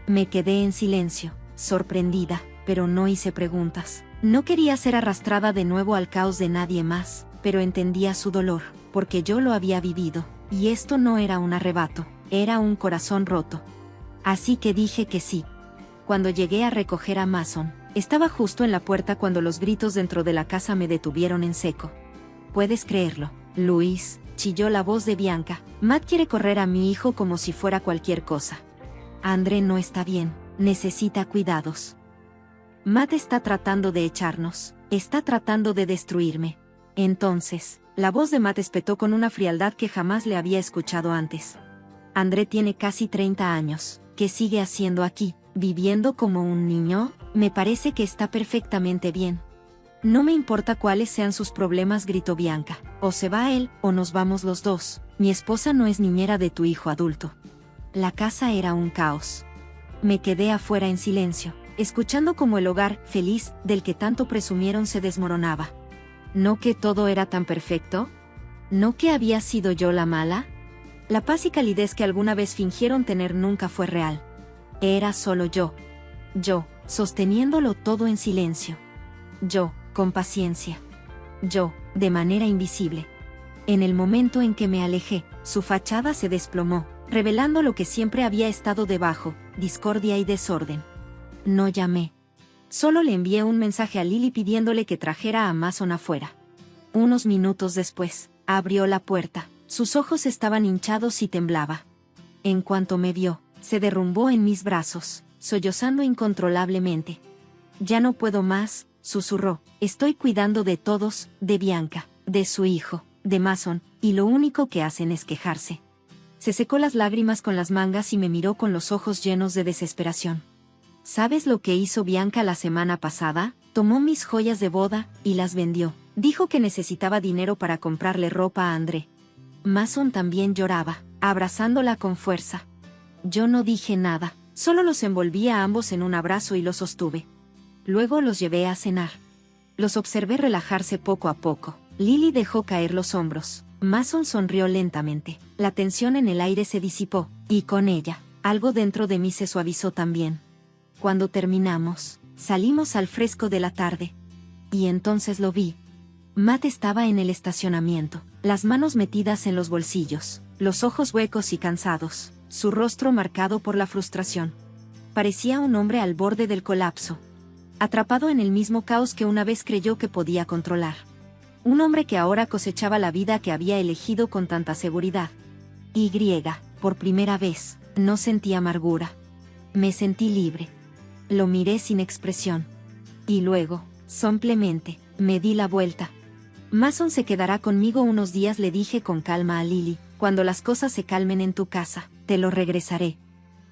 Speaker 1: Me quedé en silencio, sorprendida, pero no hice preguntas. No quería ser arrastrada de nuevo al caos de nadie más, pero entendía su dolor, porque yo lo había vivido, y esto no era un arrebato, era un corazón roto. Así que dije que sí. Cuando llegué a recoger a Mason, estaba justo en la puerta cuando los gritos dentro de la casa me detuvieron en seco. ¿Puedes creerlo, Luis?, chilló la voz de Bianca. Matt quiere correr a mi hijo como si fuera cualquier cosa. André no está bien, necesita cuidados. Matt está tratando de echarnos, está tratando de destruirme. Entonces, la voz de Matt espetó con una frialdad que jamás le había escuchado antes. André tiene casi 30 años. ¿Qué sigue haciendo aquí? ¿Viviendo como un niño? Me parece que está perfectamente bien. No me importa cuáles sean sus problemas, gritó Bianca. O se va él, o nos vamos los dos. Mi esposa no es niñera de tu hijo adulto. La casa era un caos. Me quedé afuera en silencio, escuchando cómo el hogar feliz del que tanto presumieron se desmoronaba. ¿No que todo era tan perfecto? ¿No que había sido yo la mala? La paz y calidez que alguna vez fingieron tener nunca fue real. Era solo yo, sosteniéndolo todo en silencio. Yo, con paciencia. Yo, de manera invisible. En el momento en que me alejé, su fachada se desplomó, revelando lo que siempre había estado debajo, discordia y desorden. No llamé. Solo le envié un mensaje a Lily pidiéndole que trajera a Mason afuera. Unos minutos después, abrió la puerta. Sus ojos estaban hinchados y temblaba. En cuanto me vio, se derrumbó en mis brazos, sollozando incontrolablemente. Ya no puedo más, susurró. Estoy cuidando de todos, de Bianca, de su hijo, de Mason, y lo único que hacen es quejarse. Se secó las lágrimas con las mangas y me miró con los ojos llenos de desesperación. ¿Sabes lo que hizo Bianca la semana pasada? Tomó mis joyas de boda y las vendió. Dijo que necesitaba dinero para comprarle ropa a André. Mason también lloraba, abrazándola con fuerza. Yo no dije nada, solo los envolví a ambos en un abrazo y los sostuve. Luego los llevé a cenar. Los observé relajarse poco a poco. Lily dejó caer los hombros. Mason sonrió lentamente. La tensión en el aire se disipó, y con ella, algo dentro de mí se suavizó también. Cuando terminamos, salimos al fresco de la tarde. Y entonces lo vi. Matt estaba en el estacionamiento, las manos metidas en los bolsillos, los ojos huecos y cansados, su rostro marcado por la frustración. Parecía un hombre al borde del colapso, atrapado en el mismo caos que una vez creyó que podía controlar. Un hombre que ahora cosechaba la vida que había elegido con tanta seguridad. Por primera vez, no sentí amargura. Me sentí libre. Lo miré sin expresión. Y luego, simplemente, me di la vuelta. Mason se quedará conmigo unos días, le dije con calma a Lily. Cuando las cosas se calmen en tu casa, te lo regresaré.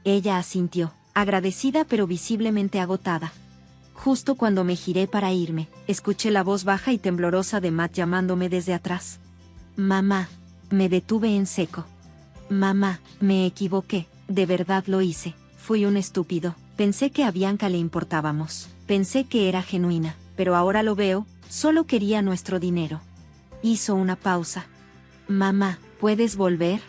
Speaker 1: Ella asintió, agradecida pero visiblemente agotada. Justo cuando me giré para irme, escuché la voz baja y temblorosa de Matt llamándome desde atrás. Mamá. Me detuve en seco. Mamá, me equivoqué, de verdad lo hice, fui un estúpido, pensé que a Bianca le importábamos, pensé que era genuina, pero ahora lo veo, solo quería nuestro dinero. Hizo una pausa. Mamá, ¿puedes volver?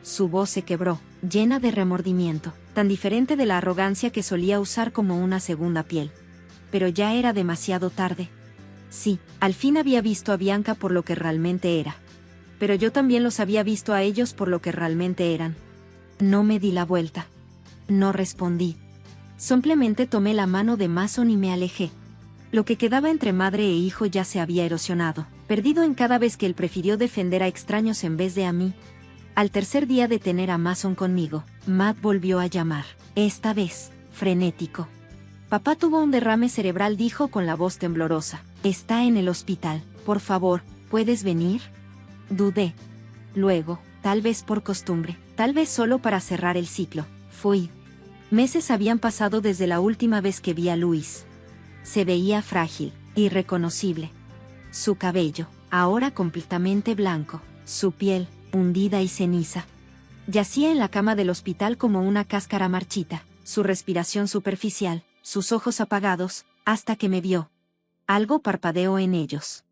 Speaker 1: Su voz se quebró, llena de remordimiento, tan diferente de la arrogancia que solía usar como una segunda piel. Pero ya era demasiado tarde. Sí, al fin había visto a Bianca por lo que realmente era. Pero yo también los había visto a ellos por lo que realmente eran. No me di la vuelta. No respondí. Simplemente tomé la mano de Mason y me alejé. Lo que quedaba entre madre e hijo ya se había erosionado, perdido en cada vez que él prefirió defender a extraños en vez de a mí. Al tercer día de tener a Mason conmigo, Matt volvió a llamar, esta vez, frenético. Papá tuvo un derrame cerebral, dijo con la voz temblorosa. Está en el hospital, por favor, ¿puedes venir? Dudé. Luego, tal vez por costumbre, tal vez solo para cerrar el ciclo, fui. Meses habían pasado desde la última vez que vi a Luis. Se veía frágil, irreconocible. Su cabello, ahora completamente blanco, su piel, hundida y ceniza. Yacía en la cama del hospital como una cáscara marchita, su respiración superficial, sus ojos apagados, hasta que me vio. Algo parpadeó en ellos.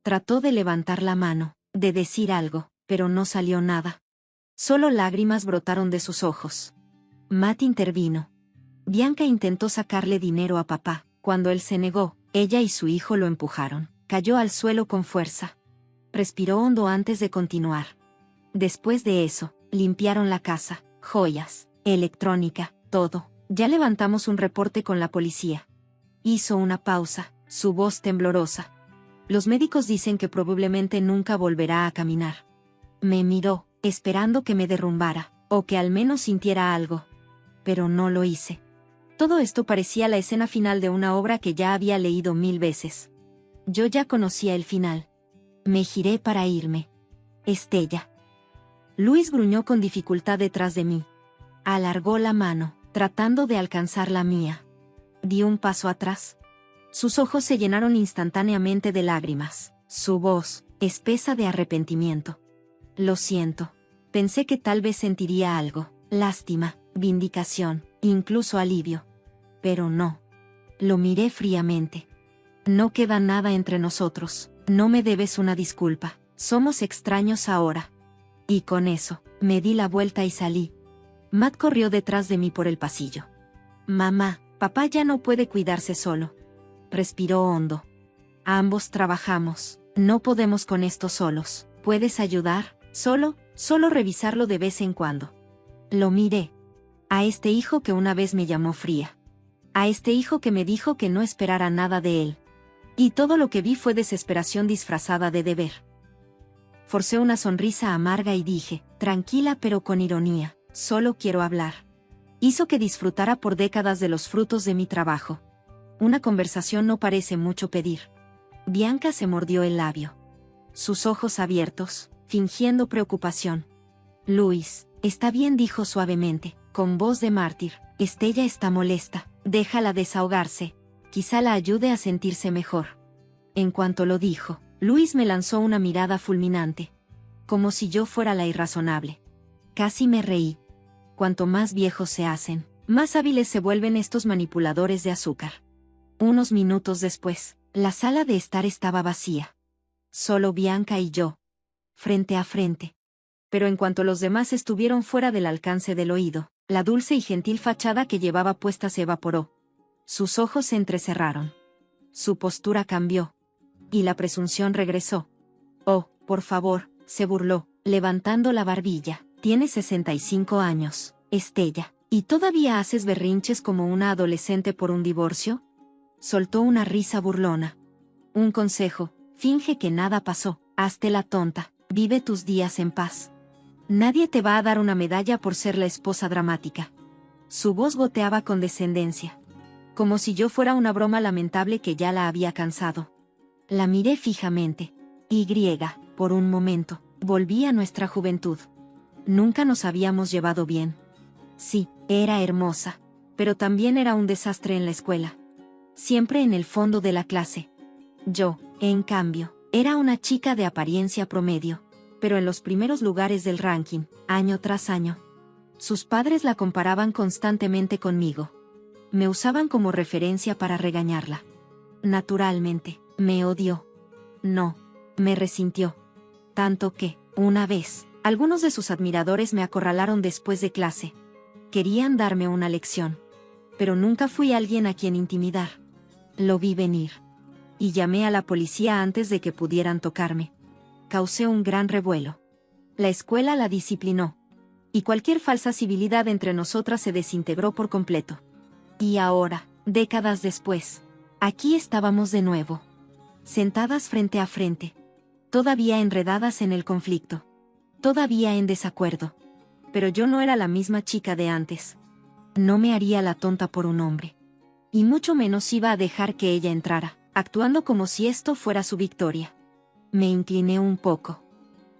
Speaker 1: Trató de levantar la mano, de decir algo, pero no salió nada. Solo lágrimas brotaron de sus ojos. Matt intervino. Bianca intentó sacarle dinero a papá. Cuando él se negó, ella y su hijo lo empujaron. Cayó al suelo con fuerza. Respiró hondo antes de continuar. Después de eso, limpiaron la casa, joyas, electrónica, todo. Ya levantamos un reporte con la policía. Hizo una pausa, su voz temblorosa. Los médicos dicen que probablemente nunca volverá a caminar. Me miró, esperando que me derrumbara, o que al menos sintiera algo. Pero no lo hice. Todo esto parecía la escena final de una obra que ya había leído 1000 veces. Yo ya conocía el final. Me giré para irme. Estella. Luis gruñó con dificultad detrás de mí. Alargó la mano, tratando de alcanzar la mía. Di un paso atrás. Sus ojos se llenaron instantáneamente de lágrimas. Su voz, espesa de arrepentimiento. Lo siento. Pensé que tal vez sentiría algo. Lástima, vindicación, incluso alivio. Pero no. Lo miré fríamente. No queda nada entre nosotros. No me debes una disculpa. Somos extraños ahora. Y con eso, me di la vuelta y salí. Matt corrió detrás de mí por el pasillo. Mamá, papá ya no puede cuidarse solo. Respiró hondo. Ambos trabajamos. No podemos con esto solos. ¿Puedes ayudar? Solo revisarlo de vez en cuando. Lo miré. A este hijo que una vez me llamó fría. A este hijo que me dijo que no esperara nada de él. Y todo lo que vi fue desesperación disfrazada de deber. Forcé una sonrisa amarga y dije, tranquila pero con ironía, solo quiero hablar. Hizo que disfrutara por décadas de los frutos de mi trabajo. Una conversación no parece mucho pedir. Bianca se mordió el labio. Sus ojos abiertos, fingiendo preocupación. Luis, está bien, dijo suavemente, con voz de mártir. Estella está molesta, déjala desahogarse. Quizá la ayude a sentirse mejor. En cuanto lo dijo, Luis me lanzó una mirada fulminante. Como si yo fuera la irrazonable. Casi me reí. Cuanto más viejos se hacen, más hábiles se vuelven estos manipuladores de azúcar. Unos minutos después, la sala de estar estaba vacía. Solo Bianca y yo. Frente a frente. Pero en cuanto los demás estuvieron fuera del alcance del oído, la dulce y gentil fachada que llevaba puesta se evaporó. Sus ojos se entrecerraron. Su postura cambió. Y la presunción regresó. Oh, por favor, se burló, levantando la barbilla. Tienes 65 años, Estella, ¿y todavía haces berrinches como una adolescente por un divorcio? Soltó una risa burlona. Un consejo, finge que nada pasó, hazte la tonta, vive tus días en paz. Nadie te va a dar una medalla por ser la esposa dramática. Su voz goteaba con descendencia. Como si yo fuera una broma lamentable que ya la había cansado. La miré fijamente. Por un momento, volví a nuestra juventud. Nunca nos habíamos llevado bien. Sí, era hermosa, pero también era un desastre en la escuela. Siempre en el fondo de la clase. Yo, en cambio, era una chica de apariencia promedio, pero en los primeros lugares del ranking, año tras año. Sus padres la comparaban constantemente conmigo. Me usaban como referencia para regañarla. Naturalmente, me odió. No, me resintió. Tanto que, una vez, algunos de sus admiradores me acorralaron después de clase. Querían darme una lección. Pero nunca fui alguien a quien intimidar. Lo vi venir. Y llamé a la policía antes de que pudieran tocarme. Causé un gran revuelo. La escuela la disciplinó. Y cualquier falsa civilidad entre nosotras se desintegró por completo. Y ahora, décadas después, aquí estábamos de nuevo. Sentadas frente a frente. Todavía enredadas en el conflicto. Todavía en desacuerdo. Pero yo no era la misma chica de antes. No me haría la tonta por un hombre. Y mucho menos iba a dejar que ella entrara, actuando como si esto fuera su victoria. Me incliné un poco.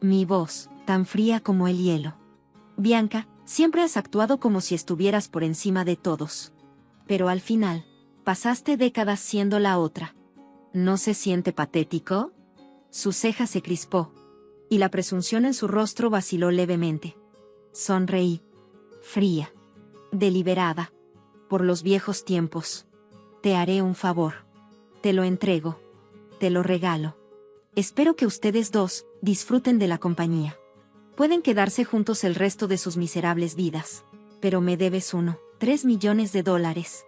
Speaker 1: Mi voz, tan fría como el hielo. Bianca, siempre has actuado como si estuvieras por encima de todos. Pero al final, pasaste décadas siendo la otra. ¿No se siente patético? Su ceja se crispó. Y la presunción en su rostro vaciló levemente. Sonreí. Fría. Deliberada. Por los viejos tiempos. Te haré un favor. Te lo entrego. Te lo regalo. Espero que ustedes dos disfruten de la compañía. Pueden quedarse juntos el resto de sus miserables vidas. Pero me debes 3 millones de dólares.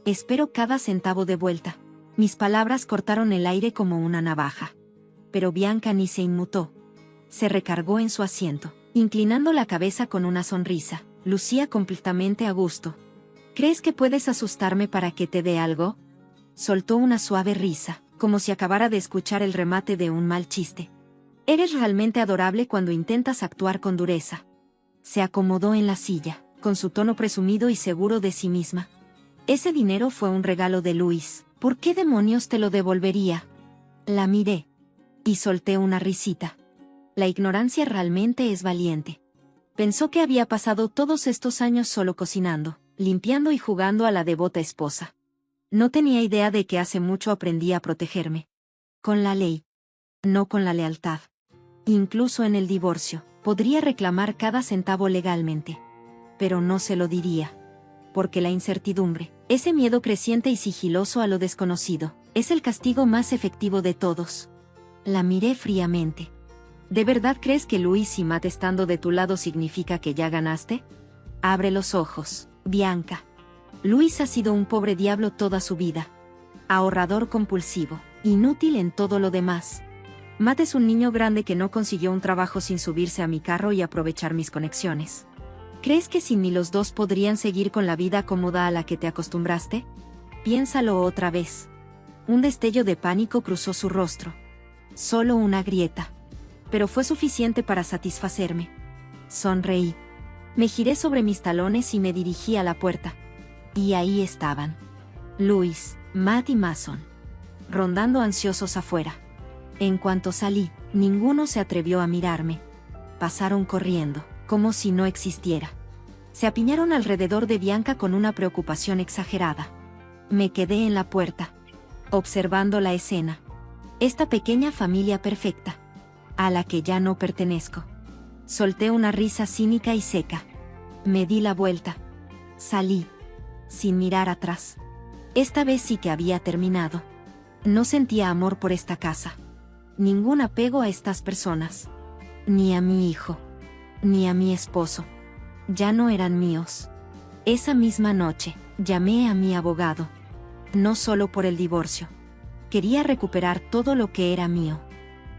Speaker 1: Espero cada centavo de vuelta. Mis palabras cortaron el aire como una navaja. Pero Bianca ni se inmutó. Se recargó en su asiento, inclinando la cabeza con una sonrisa. Lucía completamente a gusto. ¿Crees que puedes asustarme para que te dé algo? Soltó una suave risa, como si acabara de escuchar el remate de un mal chiste. Eres realmente adorable cuando intentas actuar con dureza. Se acomodó en la silla, con su tono presumido y seguro de sí misma. Ese dinero fue un regalo de Luis. ¿Por qué demonios te lo devolvería? La miré. Y solté una risita. La ignorancia realmente es valiente. Pensó que había pasado todos estos años solo cocinando, limpiando y jugando a la devota esposa. No tenía idea de que hace mucho aprendí a protegerme. Con la ley. No con la lealtad. Incluso en el divorcio, podría reclamar cada centavo legalmente. Pero no se lo diría. Porque la incertidumbre, ese miedo creciente y sigiloso a lo desconocido, es el castigo más efectivo de todos. La miré fríamente. ¿De verdad crees que Luis y Matt estando de tu lado significa que ya ganaste? Abre los ojos, Bianca. Luis ha sido un pobre diablo toda su vida. Ahorrador compulsivo, inútil en todo lo demás. Matt es un niño grande que no consiguió un trabajo sin subirse a mi carro y aprovechar mis conexiones. ¿Crees que sin mí los dos podrían seguir con la vida cómoda a la que te acostumbraste? Piénsalo otra vez. Un destello de pánico cruzó su rostro. Solo una grieta. Pero fue suficiente para satisfacerme. Sonreí. Me giré sobre mis talones y me dirigí a la puerta. Y ahí estaban. Luis, Matt y Mason. Rondando ansiosos afuera. En cuanto salí, ninguno se atrevió a mirarme. Pasaron corriendo, como si no existiera. Se apiñaron alrededor de Bianca con una preocupación exagerada. Me quedé en la puerta, observando la escena. Esta pequeña familia perfecta, a la que ya no pertenezco. Solté una risa cínica y seca. Me di la vuelta. Salí, sin mirar atrás. Esta vez sí que había terminado. No sentía amor por esta casa. Ningún apego a estas personas. Ni a mi hijo. Ni a mi esposo. Ya no eran míos. Esa misma noche, llamé a mi abogado. No solo por el divorcio. Quería recuperar todo lo que era mío.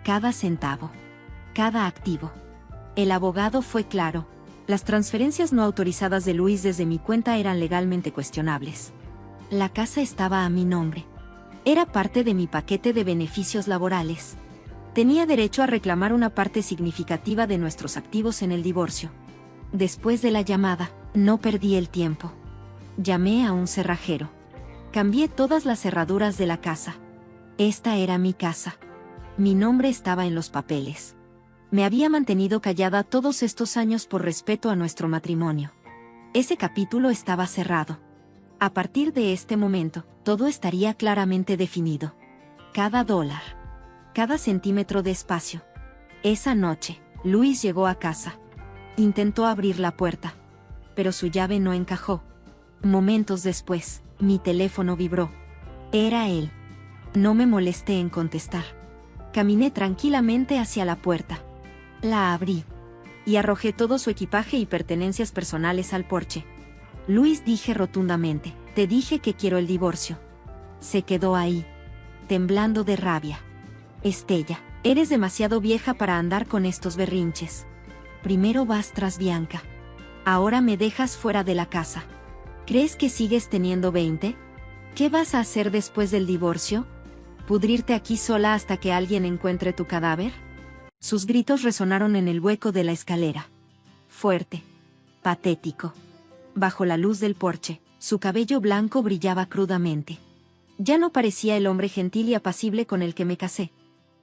Speaker 1: Cada centavo. Cada activo. El abogado fue claro. Las transferencias no autorizadas de Luis desde mi cuenta eran legalmente cuestionables. La casa estaba a mi nombre. Era parte de mi paquete de beneficios laborales. Tenía derecho a reclamar una parte significativa de nuestros activos en el divorcio. Después de la llamada, no perdí el tiempo. Llamé a un cerrajero. Cambié todas las cerraduras de la casa. Esta era mi casa. Mi nombre estaba en los papeles. Me había mantenido callada todos estos años por respeto a nuestro matrimonio. Ese capítulo estaba cerrado. A partir de este momento, todo estaría claramente definido. Cada dólar. Cada centímetro de espacio. Esa noche, Luis llegó a casa. Intentó abrir la puerta. Pero su llave no encajó. Momentos después, mi teléfono vibró. Era él. No me molesté en contestar. Caminé tranquilamente hacia la puerta. La abrí. Y arrojé todo su equipaje y pertenencias personales al porche. Luis, dije rotundamente, te dije que quiero el divorcio. Se quedó ahí, temblando de rabia. Estella, eres demasiado vieja para andar con estos berrinches. Primero vas tras Bianca. Ahora me dejas fuera de la casa. ¿Crees que sigues teniendo 20? ¿Qué vas a hacer después del divorcio? ¿Pudrirte aquí sola hasta que alguien encuentre tu cadáver? Sus gritos resonaron en el hueco de la escalera. Fuerte. Patético. Bajo la luz del porche, su cabello blanco brillaba crudamente. Ya no parecía el hombre gentil y apacible con el que me casé.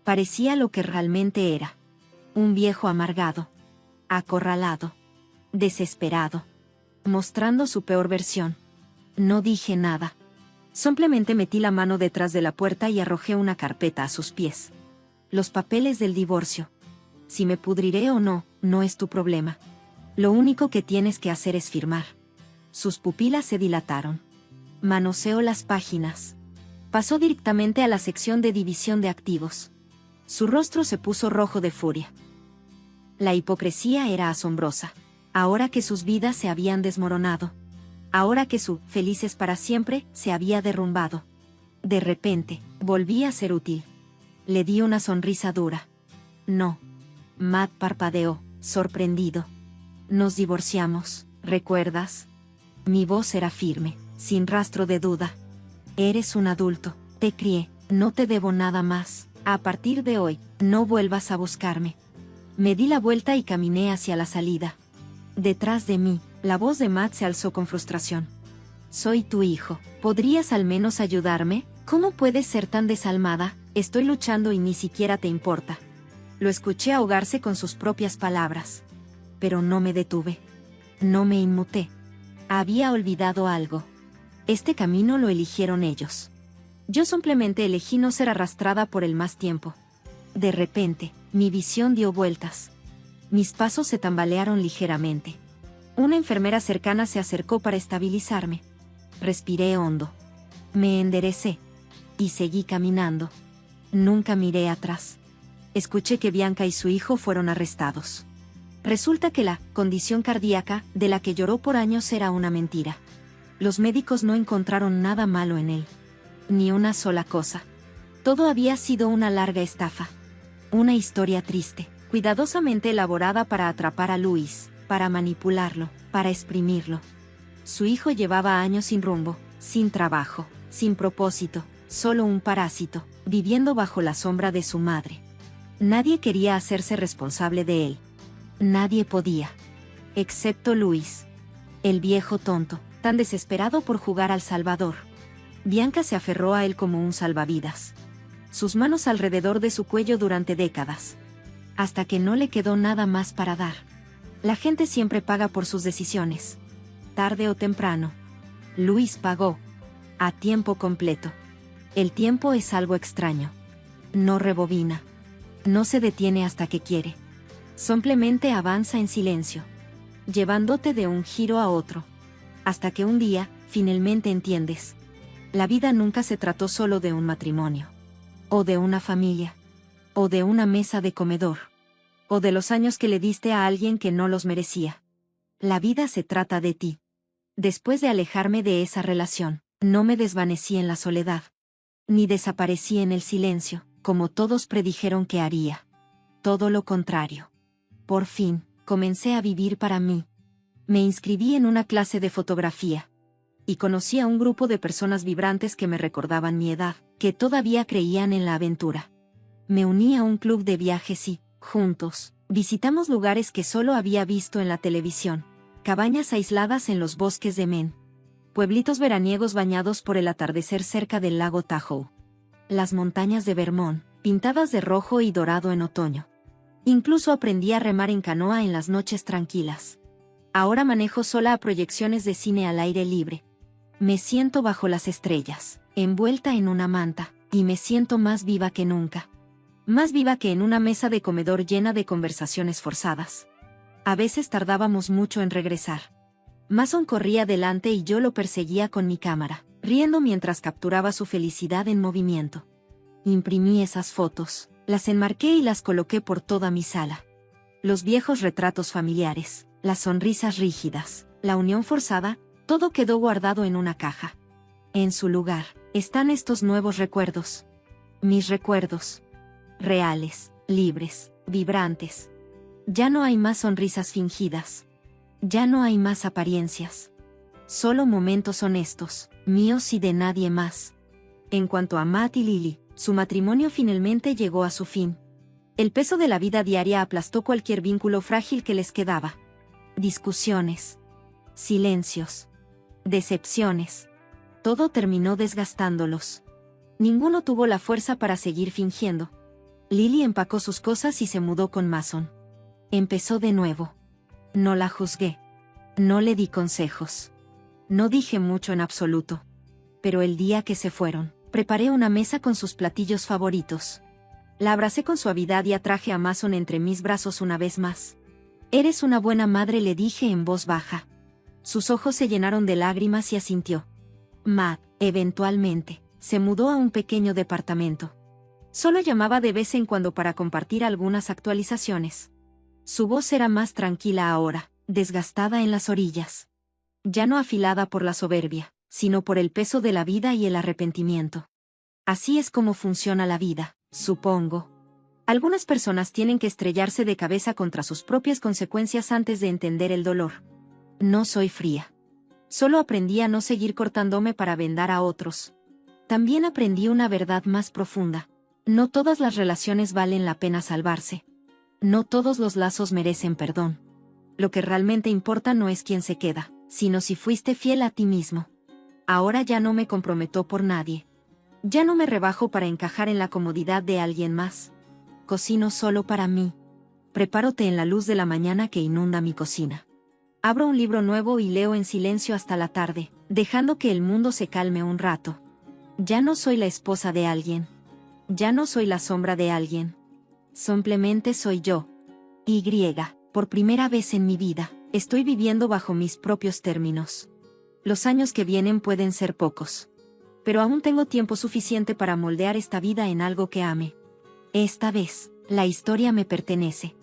Speaker 1: Parecía lo que realmente era. Un viejo amargado. Acorralado. Desesperado. Mostrando su peor versión. No dije nada. Simplemente metí la mano detrás de la puerta y arrojé una carpeta a sus pies. Los papeles del divorcio. Si me pudriré o no, no es tu problema. Lo único que tienes que hacer es firmar. Sus pupilas se dilataron. Manoseó las páginas. Pasó directamente a la sección de división de activos. Su rostro se puso rojo de furia. La hipocresía era asombrosa. Ahora que sus vidas se habían desmoronado. Ahora que su felices para siempre se había derrumbado. De repente, volví a ser útil. Le di una sonrisa dura. No. Matt parpadeó, sorprendido. Nos divorciamos, ¿recuerdas? Mi voz era firme, sin rastro de duda. Eres un adulto, te crié, no te debo nada más. A partir de hoy, no vuelvas a buscarme. Me di la vuelta y caminé hacia la salida. Detrás de mí, la voz de Matt se alzó con frustración. Soy tu hijo, ¿podrías al menos ayudarme? ¿Cómo puedes ser tan desalmada? Estoy luchando y ni siquiera te importa. Lo escuché ahogarse con sus propias palabras. pero no me detuve. No me inmuté. Había olvidado algo. Este camino lo eligieron ellos. Yo simplemente elegí no ser arrastrada por el más tiempo. De repente, mi visión dio vueltas. Mis pasos se tambalearon ligeramente. Una enfermera cercana se acercó para estabilizarme. Respiré hondo. Me enderecé. Y seguí caminando. Nunca miré atrás. Escuché que Bianca y su hijo fueron arrestados. Resulta que la condición cardíaca de la que lloró por años era una mentira. Los médicos no encontraron nada malo en él. Ni una sola cosa. Todo había sido una larga estafa. Una historia triste, cuidadosamente elaborada para atrapar a Luis, para manipularlo, para exprimirlo. Su hijo llevaba años sin rumbo, sin trabajo, sin propósito, solo un parásito, viviendo bajo la sombra de su madre. Nadie quería hacerse responsable de él. Nadie podía. Excepto Luis. El viejo tonto, tan desesperado por jugar al Salvador. Bianca se aferró a él como un salvavidas. Sus manos alrededor de su cuello durante décadas. Hasta que no le quedó nada más para dar. La gente siempre paga por sus decisiones. Tarde o temprano. Luis pagó. A tiempo completo. El tiempo es algo extraño. No rebobina. No se detiene hasta que quiere. Simplemente avanza en silencio. Llevándote de un giro a otro. Hasta que un día, finalmente entiendes. La vida nunca se trató solo de un matrimonio. O de una familia. O de una mesa de comedor. O de los años que le diste a alguien que no los merecía. La vida se trata de ti. Después de alejarme de esa relación, no me desvanecí en la soledad. Ni desaparecí en el silencio, como todos predijeron que haría. Todo lo contrario. Por fin, comencé a vivir para mí. Me inscribí en una clase de fotografía. Y conocí a un grupo de personas vibrantes que me recordaban mi edad, que todavía creían en la aventura. Me uní a un club de viajes y, juntos, visitamos lugares que solo había visto en la televisión. Cabañas aisladas en los bosques de Maine. Pueblitos veraniegos bañados por el atardecer cerca del lago Tahoe. Las montañas de Vermont, pintadas de rojo y dorado en otoño. Incluso aprendí a remar en canoa en las noches tranquilas. Ahora manejo sola a proyecciones de cine al aire libre. Me siento bajo las estrellas, envuelta en una manta, y me siento más viva que nunca. Más viva que en una mesa de comedor llena de conversaciones forzadas. A veces tardábamos mucho en regresar. Mason corría delante y yo lo perseguía con mi cámara, riendo mientras capturaba su felicidad en movimiento. Imprimí esas fotos, las enmarqué y las coloqué por toda mi sala. Los viejos retratos familiares, las sonrisas rígidas, la unión forzada, todo quedó guardado en una caja. En su lugar, están estos nuevos recuerdos. Mis recuerdos. Reales, libres, vibrantes. Ya no hay más sonrisas fingidas. Ya no hay más apariencias. Solo momentos honestos, míos y de nadie más. En cuanto a Matt y Lily, su matrimonio finalmente llegó a su fin. El peso de la vida diaria aplastó cualquier vínculo frágil que les quedaba. Discusiones. Silencios. Decepciones. Todo terminó desgastándolos. Ninguno tuvo la fuerza para seguir fingiendo. Lily empacó sus cosas y se mudó con Mason. Empezó de nuevo. No la juzgué. No le di consejos. No dije mucho en absoluto. Pero el día que se fueron, preparé una mesa con sus platillos favoritos. La abracé con suavidad y atraje a Mason entre mis brazos una vez más. Eres una buena madre, le dije en voz baja. Sus ojos se llenaron de lágrimas y asintió. Matt, eventualmente, se mudó a un pequeño departamento. Solo llamaba de vez en cuando para compartir algunas actualizaciones. Su voz era más tranquila ahora, desgastada en las orillas. Ya no afilada por la soberbia, sino por el peso de la vida y el arrepentimiento. Así es como funciona la vida, supongo. Algunas personas tienen que estrellarse de cabeza contra sus propias consecuencias antes de entender el dolor. No soy fría. Solo aprendí a no seguir cortándome para vendar a otros. También aprendí una verdad más profunda. No todas las relaciones valen la pena salvarse. No todos los lazos merecen perdón. Lo que realmente importa no es quién se queda, sino si fuiste fiel a ti mismo. Ahora ya no me comprometo por nadie. Ya no me rebajo para encajar en la comodidad de alguien más. Cocino solo para mí. preparo té en la luz de la mañana que inunda mi cocina. Abro un libro nuevo y leo en silencio hasta la tarde, dejando que el mundo se calme un rato. Ya no soy la esposa de alguien. Ya no soy la sombra de alguien. Simplemente soy yo. Y, por primera vez en mi vida, estoy viviendo bajo mis propios términos. Los años que vienen pueden ser pocos. Pero aún tengo tiempo suficiente para moldear esta vida en algo que ame. Esta vez, la historia me pertenece.